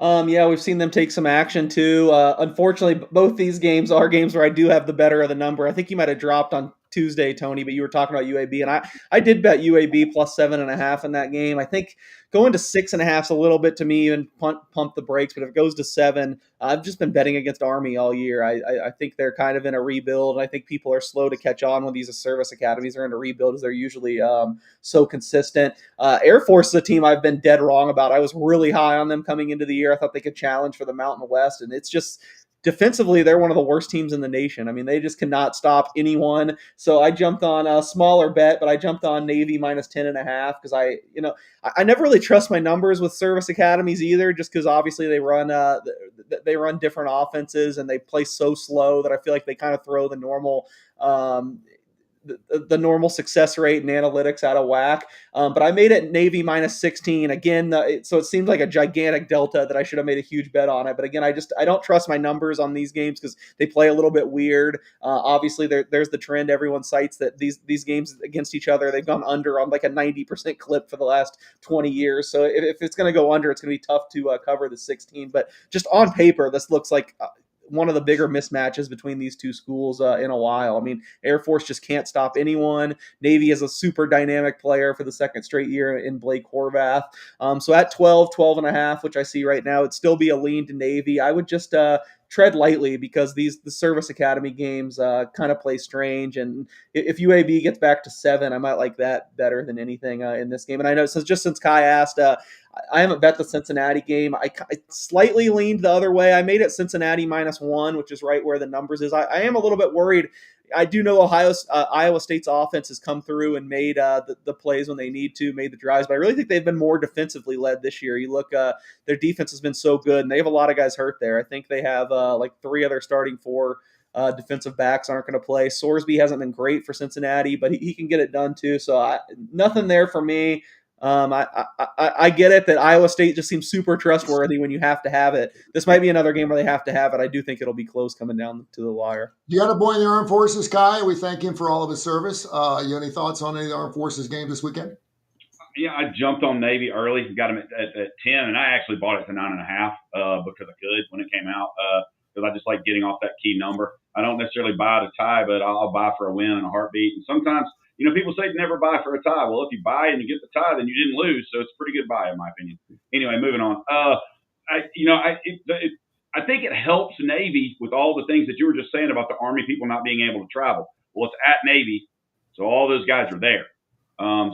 S3: Yeah, we've seen them take some action too. Unfortunately, both these games are games where I do have the better of the number. I think you might have dropped on Tuesday, Tony, but you were talking about UAB, and I did bet UAB plus 7.5 in that game. I think going to 6.5 is a little bit to me even pump the brakes, but if it goes to 7, I've just been betting against Army all year. I think they're kind of in a rebuild. I think people are slow to catch on when these service academies are in a rebuild, as they're usually so consistent. Air Force is a team I've been dead wrong about. I was really high on them coming into the year. I thought they could challenge for the Mountain West, and it's just defensively, they're one of the worst teams in the nation. I mean, they just cannot stop anyone. So I jumped on a smaller bet, but I jumped on Navy minus 10.5 because I never really trust my numbers with service academies either, just because obviously they run different offenses and they play so slow that I feel like they kind of throw the normal the normal success rate and analytics out of whack. But I made it Navy minus 16 again. So it seems like a gigantic delta that I should have made a huge bet on it. But again, I don't trust my numbers on these games because they play a little bit weird. Obviously there's the trend everyone cites that these games against each other, they've gone under on like a 90% clip for the last 20 years. So if it's going to go under, it's going to be tough to cover the 16, but just on paper, this looks like one of the bigger mismatches between these two schools in a while. I mean, Air Force just can't stop anyone. Navy is a super dynamic player for the second straight year in Blake Horvath. So at 12.5, which I see right now, it'd still be a lean to Navy. I would just tread lightly because the service academy games kind of play strange. And if UAB gets back to 7, I might like that better than anything in this game. And I know since Kai asked, I haven't bet the Cincinnati game. I slightly leaned the other way. I made it Cincinnati minus 1, which is right where the numbers is. I am a little bit worried. I do know Iowa State's offense has come through and made the plays when they need to, made the drives, but I really think they've been more defensively led this year. You look, their defense has been so good, and they have a lot of guys hurt there. I think they have like 3 other starting 4 defensive backs aren't going to play. Sorsby hasn't been great for Cincinnati, but he can get it done too. So nothing there for me. I get it that Iowa State just seems super trustworthy when you have to have it. This might be another game where they have to have it. I do think it'll be close coming down to the wire.
S1: You got a boy in the Armed Forces, Kai. We thank him for all of his service. You have any thoughts on any of the Armed Forces games this weekend?
S2: Yeah, I jumped on Navy early, got him at 10, and I actually bought it to 9.5 because I could when it came out because I just like getting off that key number. I don't necessarily buy to tie, but I'll buy for a win in a heartbeat. And sometimes, people say never buy for a tie. Well, if you buy and you get the tie, then you didn't lose. So it's a pretty good buy, in my opinion. Anyway, moving on. I think it helps Navy with all the things that you were just saying about the Army people not being able to travel. Well, it's at Navy, so all those guys are there.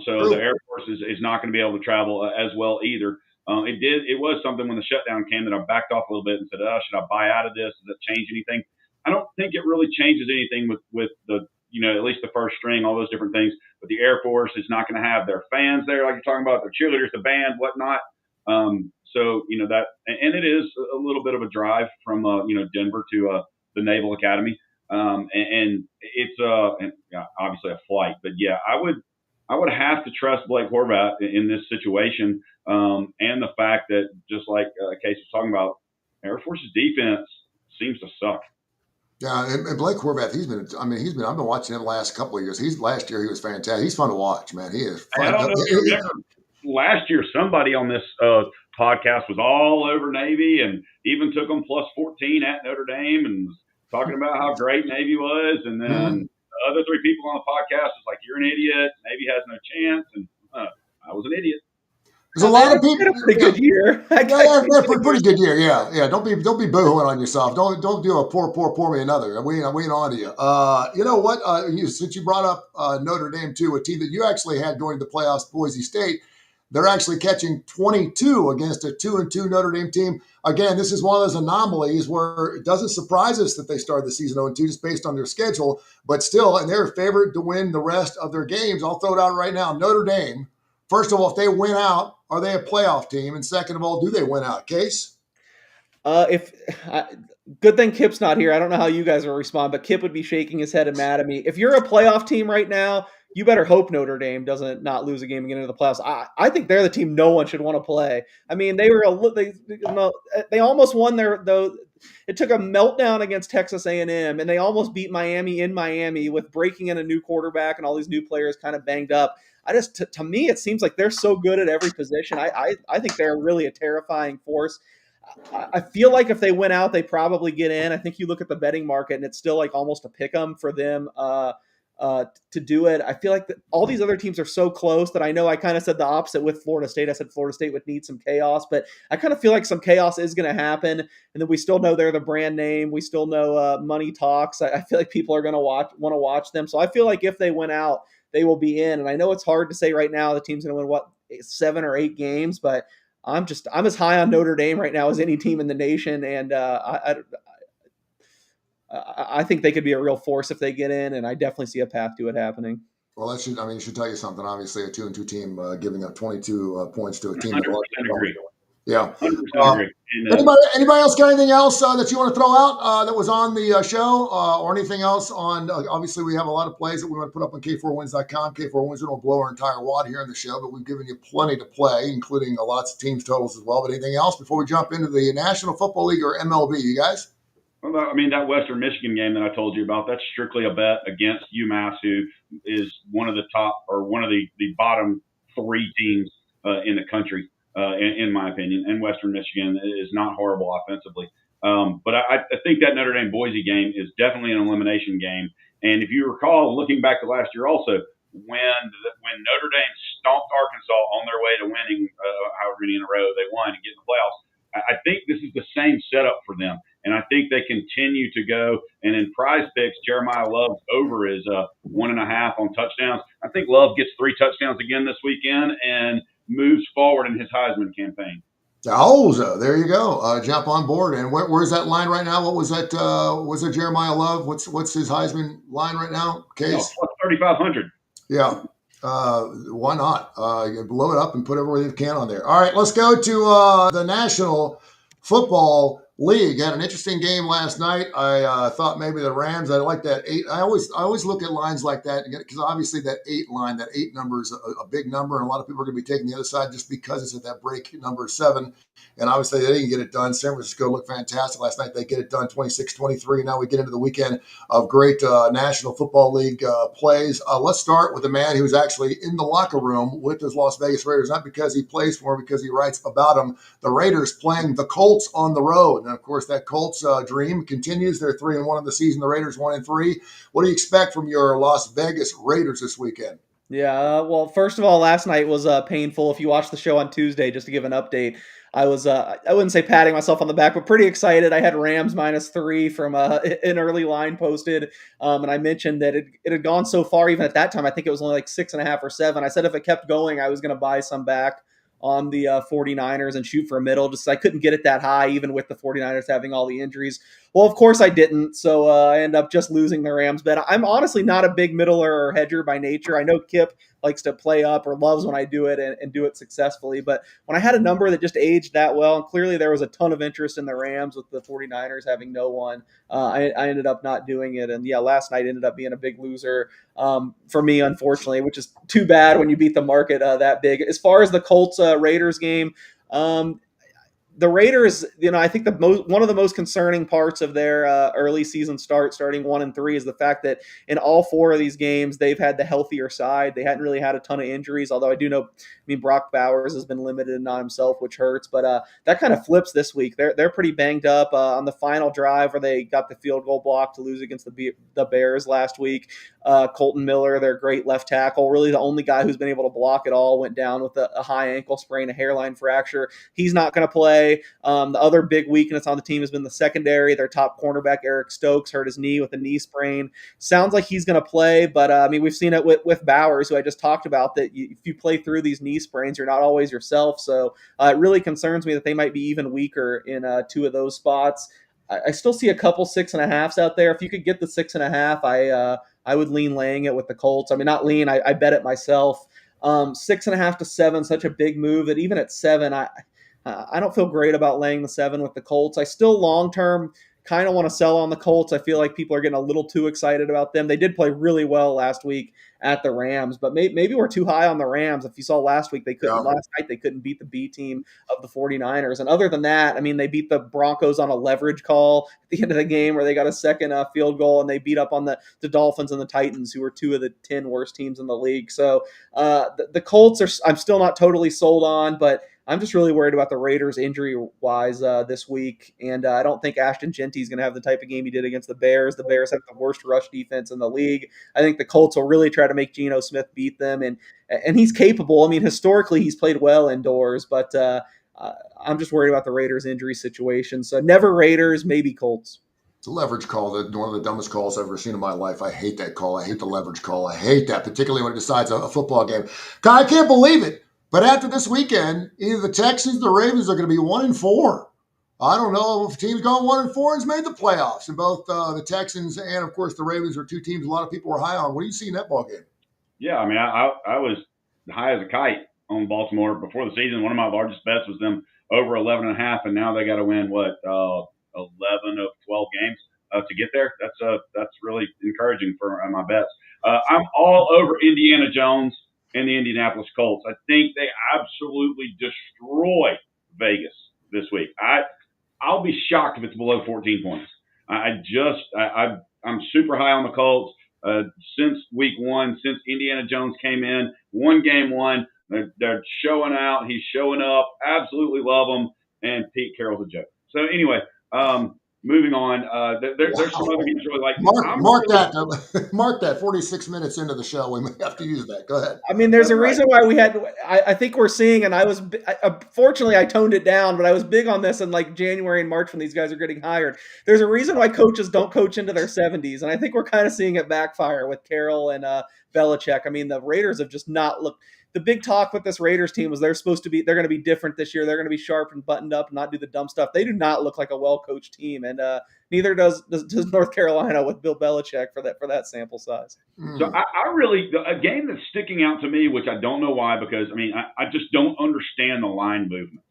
S2: So the Air Force is not going to be able to travel as well either. It was something when the shutdown came that I backed off a little bit and said, should I buy out of this? Does it change anything? I don't think it really changes anything with the, at least the first string, all those different things. But the Air Force is not going to have their fans there, like you're talking about, their cheerleaders, the band, whatnot. So that, and it is a little bit of a drive from, Denver to the Naval Academy. And it's obviously a flight. But, yeah, I would have to trust Blake Horvath in this situation, and the fact that just like Case was talking about, Air Force's defense seems to suck.
S1: Yeah, and Blake Horvath, I've been watching him the last couple of years. Last year he was fantastic. He's fun to watch, man. He is fun.
S2: I don't know if you remember last year somebody on this podcast was all over Navy and even took them plus 14 at Notre Dame and was talking about how great Navy was, and then the other 3 people on the podcast was like, "You're an idiot. Navy has no chance," and I was an idiot.
S1: There's a lot of people.
S3: Pretty good year.
S1: Pretty good year. Yeah. Don't be boohooing on yourself. Don't do a pour me another. We ain't on to you. You know what? Since you brought up Notre Dame too, a team that you actually had going to the playoffs, Boise State. They're actually catching 22 against a 2-2 Notre Dame team. Again, this is one of those anomalies where it doesn't surprise us that they started the season 0-2 just based on their schedule, but still, and they're favored to win the rest of their games. I'll throw it out right now. Notre Dame, first of all, if they win out, are they a playoff team? And second of all, do they win out? Case?
S3: If good thing Kip's not here. I don't know how you guys will respond, but Kip would be shaking his head and mad at me. If you're a playoff team right now, you better hope Notre Dame doesn't not lose a game and get into the playoffs. I think they're the team no one should want to play. I mean, they almost won their though. It took a meltdown against Texas A&M, and they almost beat Miami in Miami with breaking in a new quarterback and all these new players kind of banged up. To me, it seems like they're so good at every position. I think they're really a terrifying force. I feel like if they went out, they probably get in. I think you look at the betting market, and it's still like almost a pick 'em for them to do it. I feel like all these other teams are so close that I know I kind of said the opposite with Florida State. I said Florida State would need some chaos, but I kind of feel like some chaos is going to happen. And then we still know they're the brand name. We still know money talks. I feel like people are going to want to watch them. So I feel like if they went out, they will be in. And I know it's hard to say right now the team's going to win 7 or 8 games, but I'm as high on Notre Dame right now as any team in the nation, and I think they could be a real force if they get in, and I definitely see a path to it happening.
S1: Well, it should tell you something. Obviously, a 2-2 team giving up 22 points to a team.
S2: 100% agree.
S1: Yeah.
S2: 100% agree.
S1: Anybody else got anything else that you want to throw out that was on the show or anything else on? Obviously, we have a lot of plays that we want to put up on K4Wins.com. K4Wins, we don't blow our entire wad here in the show, but we've given you plenty to play, including lots of teams totals as well. But anything else before we jump into the National Football League or MLB, you guys?
S2: Well, I mean, that Western Michigan game that I told you about, that's strictly a bet against UMass, who is one of the top or one of the bottom 3 teams in the country, in my opinion. And Western Michigan is not horrible offensively. But I think that Notre Dame Boise game is definitely an elimination game. And if you recall, looking back to last year also, when Notre Dame stomped Arkansas on their way to winning however many in a row they won and get in the playoffs, I think this is the same setup for them. And I think they continue to go. And in prize picks, Jeremiah Love's over is 1.5 on touchdowns. I think Love gets 3 touchdowns again this weekend and moves forward in his Heisman campaign.
S1: Oh, so there you go. Jump on board. And where's that line right now? What was that? Was it Jeremiah Love? What's his Heisman line right now? Case?
S2: Plus 3,500.
S1: Yeah. Why not? Blow it up and put everything you can on there. All right, let's go to the National Football League. Had an interesting game last night. I thought maybe the Rams. I like that 8. I always look at lines like that because obviously that 8 line, that 8 number is a big number, and a lot of people are going to be taking the other side just because it's at that break number 7. And obviously they didn't get it done. San Francisco looked fantastic last night. They get it done 26-23. Now we get into the weekend of great National Football League plays. Let's start with the man who's actually in the locker room with his Las Vegas Raiders, not because he plays for them, because he writes about them. The Raiders playing the Colts on the road. And of course, that Colts dream continues. They're 3-1 in the season. The Raiders 1-3. What do you expect from your Las Vegas Raiders this weekend?
S3: Yeah, well, first of all, last night was painful. If you watched the show on Tuesday, just to give an update, I was I wouldn't say patting myself on the back, but pretty excited. I had Rams -3 from an early line posted, and I mentioned that it had gone so far. Even at that time, I think it was only like 6.5 or 7. I said if it kept going, I was going to buy some back on the 49ers and shoot for a middle. Just I couldn't get it that high, even with the 49ers having all the injuries. Well, of course I didn't, so I end up just losing the Rams bet. I'm honestly not a big middler or hedger by nature. I know Kip likes to play up or loves when I do it and do it successfully, but when I had a number that just aged that well, and clearly there was a ton of interest in the Rams with the 49ers having no one, I ended up not doing it. And yeah, last night ended up being a big loser for me, unfortunately, which is too bad when you beat the market that big. As far as the Colts Raiders game, the Raiders, I think one of the most concerning parts of their early season starting 1-3, is the fact that in all 4 of these games, they've had the healthier side. They hadn't really had a ton of injuries, although I do know, Brock Bowers has been limited and not himself, which hurts. But that kind of flips this week. They're pretty banged up on the final drive where they got the field goal block to lose against the Bears last week. Colton Miller, their great left tackle, really the only guy who's been able to block it all, went down with a high ankle sprain, a hairline fracture. He's not going to play. play. The other big weakness on the team has been the secondary. Their top cornerback, Eric Stokes, hurt his knee with a knee sprain. Sounds like he's going to play, but I mean, we've seen it with Bowers, who I just talked about, that if you play through these knee sprains, you're not always yourself. So it really concerns me that they might be even weaker in two of those spots. I still see a couple 6.5s out there. If you could get the 6.5, I would lean laying it with the Colts. I mean, not lean. I bet it myself. 6.5 to 7, such a big move that even at 7, I don't feel great about laying the 7 with the Colts. I still long term kind of want to sell on the Colts. I feel like people are getting a little too excited about them. They did play really well last week at the Rams, but maybe we're too high on the Rams. If you saw last week, last night they couldn't beat the B team of the 49ers. And other than that, I mean, they beat the Broncos on a leverage call at the end of the game where they got a second field goal, and they beat up on the Dolphins and the Titans, who are 2 of the 10 worst teams in the league. So the Colts I'm still not totally sold on, but I'm just really worried about the Raiders injury-wise this week, and I don't think Ashton Genty is going to have the type of game he did against the Bears. The Bears have the worst rush defense in the league. I think the Colts will really try to make Geno Smith beat them, and he's capable. I mean, historically, he's played well indoors, but I'm just worried about the Raiders' injury situation. So never Raiders, maybe Colts.
S1: It's a leverage call, one of the dumbest calls I've ever seen in my life. I hate that call. I hate the leverage call. I hate that, particularly when it decides a football game. I can't believe it. But after this weekend, either the Texans or the Ravens are going to be 1-4. I don't know if teams going 1-4 has made the playoffs. And both the Texans and, of course, the Ravens are 2 teams a lot of people were high on. What do you see in that ball game?
S2: Yeah, I mean, I was high as a kite on Baltimore before the season. One of my largest bets was them over 11.5, and now they got to win 11 of 12 games to get there. That's really encouraging for my bets. I'm all over Indiana Jones and the Indianapolis Colts. I think they absolutely destroy Vegas this week. I'll be shocked if it's below 14 points. I'm super high on the Colts since week 1, since Indiana Jones came in, one game won. They're showing out. He's showing up. Absolutely love him. And Pete Carroll's a joke. So anyway, moving on. There's some other games really like
S1: Mark that 46 minutes into the show. We may have to use that. Go ahead.
S3: I mean, there's a reason why we had. I think we're seeing, and fortunately I toned it down, but I was big on this in like January and March when these guys are getting hired. There's a reason why coaches don't coach into their 70s, and I think we're kind of seeing it backfire with Carroll and Belichick. I mean, the Raiders have just not looked. The big talk with this Raiders team was they're going to be different this year. They're going to be sharp and buttoned up and not do the dumb stuff. They do not look like a well-coached team, and neither does North Carolina with Bill Belichick for that sample size.
S2: So I really, a game that's sticking out to me, which I don't know why, because I mean I just don't understand the line movement.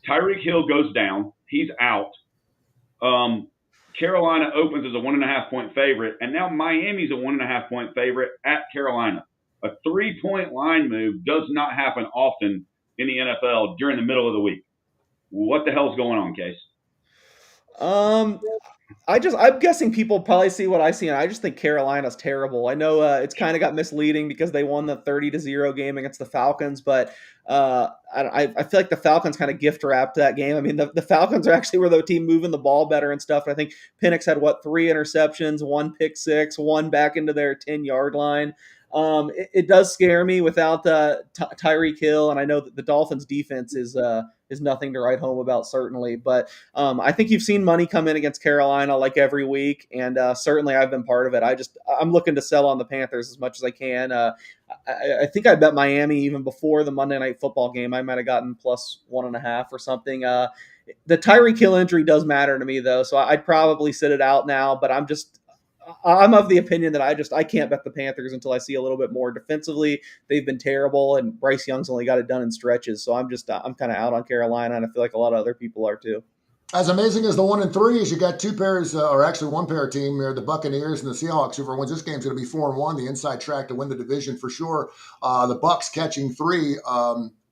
S2: Tyreek Hill goes down, he's out. Carolina opens as a 1.5-point favorite, and now Miami's a 1.5-point favorite at Carolina. A 3-point line move does not happen often in the NFL during the middle of the week. What the hell's going on, Case?
S3: I'm guessing people probably see what I see, and I just think Carolina's terrible. I know it's kind of got misleading because they won the 30-0 game against the Falcons, but I feel like the Falcons kind of gift wrapped that game. I mean, the Falcons are actually were the team moving the ball better and stuff. I think Penix had 3 interceptions, 1 pick six, 1 back into their 10-yard line. It does scare me without Tyreek Hill, and I know that the Dolphins' defense is nothing to write home about, certainly. But I think you've seen money come in against Carolina like every week, and certainly I've been part of it. I'm looking to sell on the Panthers as much as I can. I think I bet Miami even before the Monday Night Football game. I might have gotten plus 1.5 or something. The Tyreek Hill injury does matter to me, though, so I'd probably sit it out now. But I'm of the opinion that I can't bet the Panthers until I see a little bit more defensively. They've been terrible, and Bryce Young's only got it done in stretches. So I'm kind of out on Carolina, and I feel like a lot of other people are too.
S1: As amazing as the 1-3 is, you got 2 pairs, or actually 1 pair team here, the Buccaneers and the Seahawks. Whoever wins this game's going to be 4-1, the inside track to win the division for sure. The Bucs catching 3.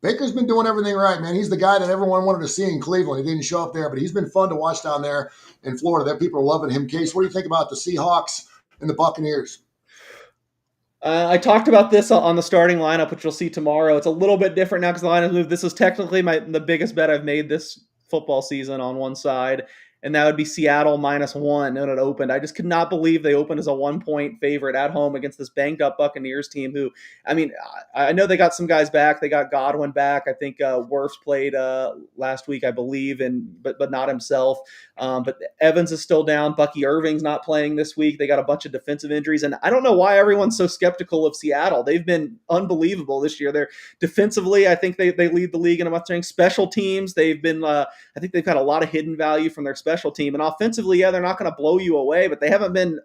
S1: Baker's been doing everything right, man. He's the guy that everyone wanted to see in Cleveland. He didn't show up there, but he's been fun to watch down there in Florida. That people are loving him. Case, what do you think about the Seahawks and the Buccaneers?
S3: I talked about this on the starting lineup, which you'll see tomorrow. It's a little bit different now because the line has moved. This is technically the biggest bet I've made this football season on one side. and that would be Seattle -1 when it opened. I just could not believe they opened as a 1-point favorite at home against this banged up Buccaneers team who, I mean, I know they got some guys back. They got Godwin back. I think Wirfs played last week, I believe, but not himself. But Evans is still down. Bucky Irving's not playing this week. They got a bunch of defensive injuries, and I don't know why everyone's so skeptical of Seattle. They've been unbelievable this year. They're defensively, I think they lead the league in a much thing. Special teams, they've been, I think they've had a lot of hidden value from their special team. And offensively, yeah, they're not going to blow you away, but they haven't been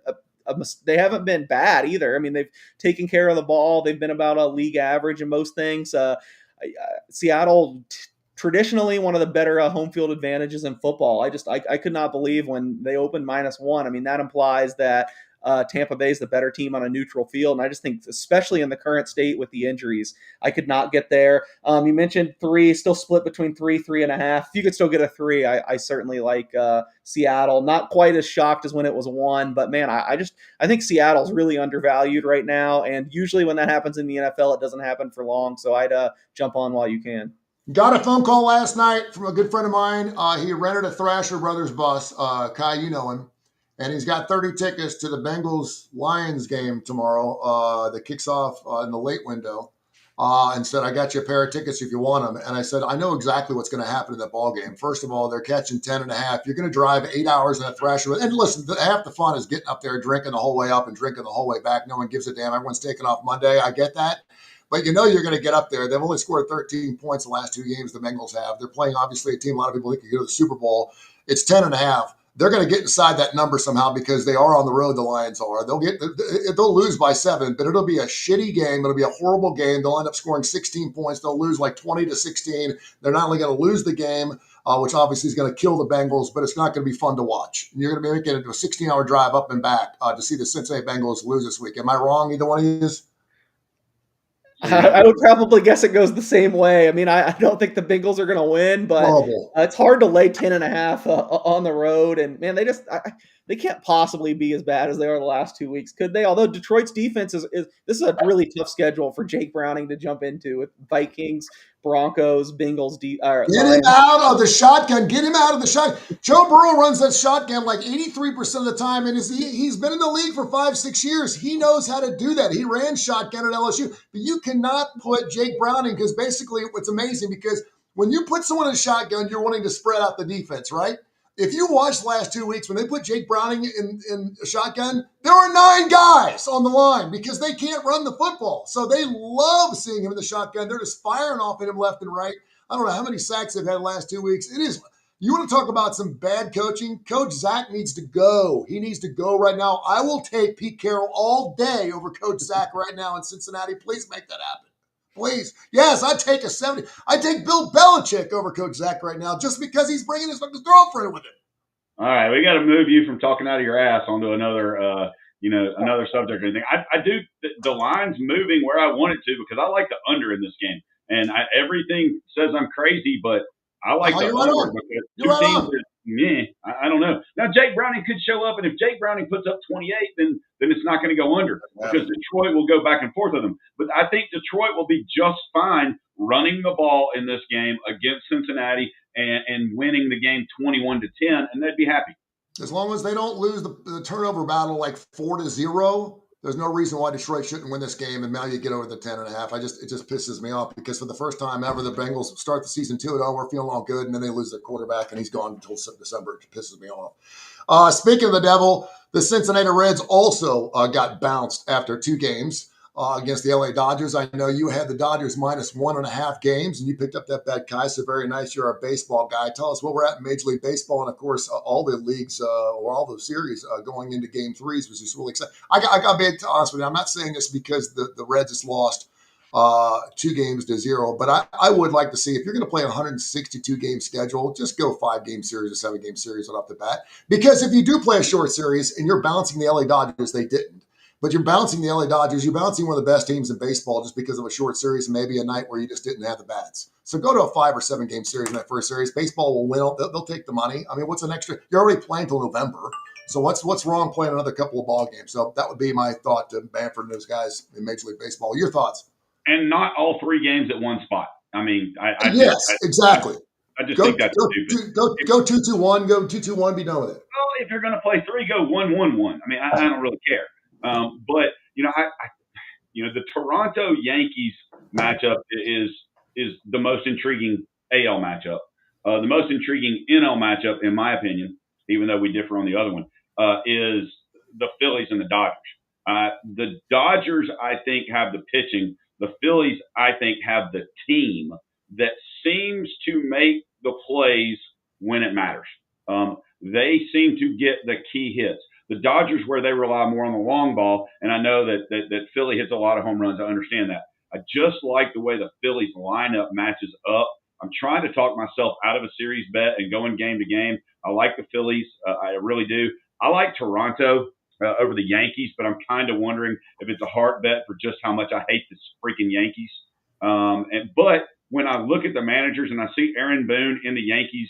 S3: they haven't been bad either. I mean, they've taken care of the ball. They've been about a league average in most things. Seattle, traditionally one of the better home field advantages in football. I could not believe when they opened -1. I mean, that implies that Tampa Bay is the better team on a neutral field. And I just think, especially in the current state with the injuries, I could not get there. You mentioned 3, still split between 3.5. If you could still get a 3, I certainly like Seattle. Not quite as shocked as when it was 1, but man, I think Seattle's really undervalued right now. And usually when that happens in the NFL, it doesn't happen for long. So I'd jump on while you can.
S1: Got a phone call last night from a good friend of mine. He rented a Thrasher Brothers bus. Kai, you know him. And he's got 30 tickets to the Bengals-Lions game tomorrow that kicks off in the late window, and said, I got you a pair of tickets if you want them. And I said, I know exactly what's going to happen in that ball game. First of all, they're catching 10.5. You're going to drive 8 hours in a Thrasher. And listen, half the fun is getting up there, drinking the whole way up and drinking the whole way back. No one gives a damn. Everyone's taking off Monday. I get that. But you know you're going to get up there. They've only scored 13 points the last 2 games the Bengals have. They're playing, obviously, a team a lot of people think could go to the Super Bowl. It's 10.5. They're going to get inside that number somehow because they are on the road. The Lions are. They'll lose by 7, but it'll be a shitty game. It'll be a horrible game. They'll end up scoring 16 points. They'll lose like 20-16. They're not only going to lose the game, which obviously is going to kill the Bengals, but it's not going to be fun to watch. You're going to be making it a 16-hour drive up and back to see the Cincinnati Bengals lose this week. Am I wrong? Either one of you is?
S3: I would probably guess it goes the same way. I mean, I don't think the Bengals are going to win, but it's hard to lay 10.5 on the road. And man, they can't possibly be as bad as they are the last 2 weeks, could they? Although Detroit's defense this is a really tough schedule for Jake Browning to jump into with Vikings, Broncos, Bengals.
S1: Get him out of the shotgun. Get him out of the shotgun. Joe Burrow runs that shotgun like 83% of the time, and he's been in the league for 5-6 years. He knows how to do that. He ran shotgun at LSU. But you cannot put Jake Browning, because basically it's amazing because when you put someone in a shotgun, you're wanting to spread out the defense, right? If you watch the last 2 weeks, when they put Jake Browning in a shotgun, there are 9 guys on the line because they can't run the football. So they love seeing him in the shotgun. They're just firing off at him left and right. I don't know how many sacks they've had the last 2 weeks. You want to talk about some bad coaching? Coach Zach needs to go. He needs to go right now. I will take Pete Carroll all day over Coach Zach right now in Cincinnati. Please make that happen. Please. Yes, I'd take a 70. I'd take Bill Belichick over Coach Zach right now just because he's bringing his girlfriend with him.
S2: All right, we got to move you from talking out of your ass onto another, another subject or anything. I do the line's moving where I want it to because I like the under in this game, and everything says I'm crazy, but I like the under because 2 teams is meh. I don't know. Now Jake Browning could show up, and if Jake Browning puts up 28, then it's not going to go under because Detroit will go back and forth with them. But I think Detroit will be just fine running the ball in this game against Cincinnati and winning the game 21-10, and they'd be happy.
S1: As long as they don't lose the turnover battle like 4-0, there's no reason why Detroit shouldn't win this game. And now you get over the 10.5. It just pisses me off because for the first time ever, the Bengals start the season 2-0. We're feeling all good, and then they lose their quarterback, and he's gone until December. It pisses me off. Speaking of the devil, the Cincinnati Reds also got bounced after 2 games. Against the LA Dodgers. I know you had the Dodgers -1.5 games, and you picked up that bet, Kai. So very nice. You're a baseball guy. Tell us where we're at in Major League Baseball, and of course, all the leagues or all the series going into Game 3s, which is really exciting. I got to be honest with you. I'm not saying this because the Reds just lost 2-0, but I would like to see if you're going to play a 162 game schedule, just go 5-game series or 7-game series right off the bat. Because if you do play a short series and you're bouncing the LA Dodgers, they didn't. But you're bouncing the LA Dodgers. You're bouncing one of the best teams in baseball just because of a short series and maybe a night where you just didn't have the bats. So go to a 5 or 7 game series in that first series. Baseball will win. They'll take the money. I mean, what's an extra? You're already playing till November. So what's wrong playing another couple of ball games? So that would be my thought to Bamford and those guys in Major League Baseball. Your thoughts?
S2: And not all 3 games at one spot. I mean,
S1: exactly.
S2: I just
S1: Go
S2: think that's stupid.
S1: go 2-2-1. Go 2-2-1. Be done with it.
S2: Well, if you're going to play 3, go 1-1-1. I mean, I don't really care. But the Toronto Yankees matchup is the most intriguing AL matchup. The most intriguing NL matchup, in my opinion, even though we differ on the other one, is the Phillies and the Dodgers. The Dodgers, I think, have the pitching. The Phillies, I think, have the team that seems to make the plays when it matters. They seem to get the key hits. The Dodgers, where they rely more on the long ball, and I know that Philly hits a lot of home runs. I understand that. I just like the way the Phillies lineup matches up. I'm trying to talk myself out of a series bet and going game to game. I like the Phillies. I really do. I like Toronto over the Yankees, but I'm kind of wondering if it's a hard bet for just how much I hate this freaking Yankees. But when I look at the managers and I see Aaron Boone in the Yankees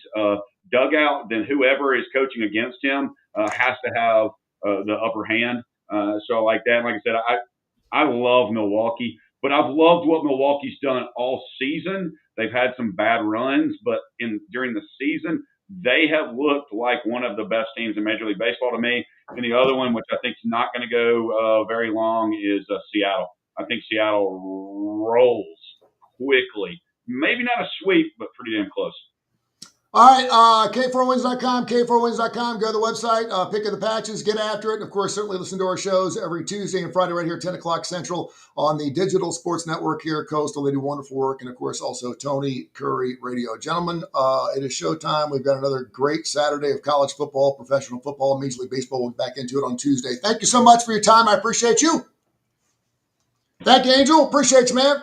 S2: dugout, then whoever is coaching against him has to have the upper hand. So I like that. Like I said, I love Milwaukee, but I've loved what Milwaukee's done all season. They've had some bad runs, but during the season, they have looked like one of the best teams in Major League Baseball to me. And the other one, which I think is not going to go very long, is Seattle. I think Seattle rolls quickly. Maybe not a sweep, but pretty damn close.
S1: All right, K4Wins.com, K4Wins.com. Go to the website, pick of the patches, get after it. And of course, certainly listen to our shows every Tuesday and Friday right here at 10 o'clock Central on the Digital Sports Network here at Coastal. They do wonderful work. And of course, also Tony Curry Radio. Gentlemen, it is showtime. We've got another great Saturday of college football, professional football, and Major League Baseball. We'll be back into it on Tuesday. Thank you so much for your time. I appreciate you. Thank you, Angel. Appreciate you, man.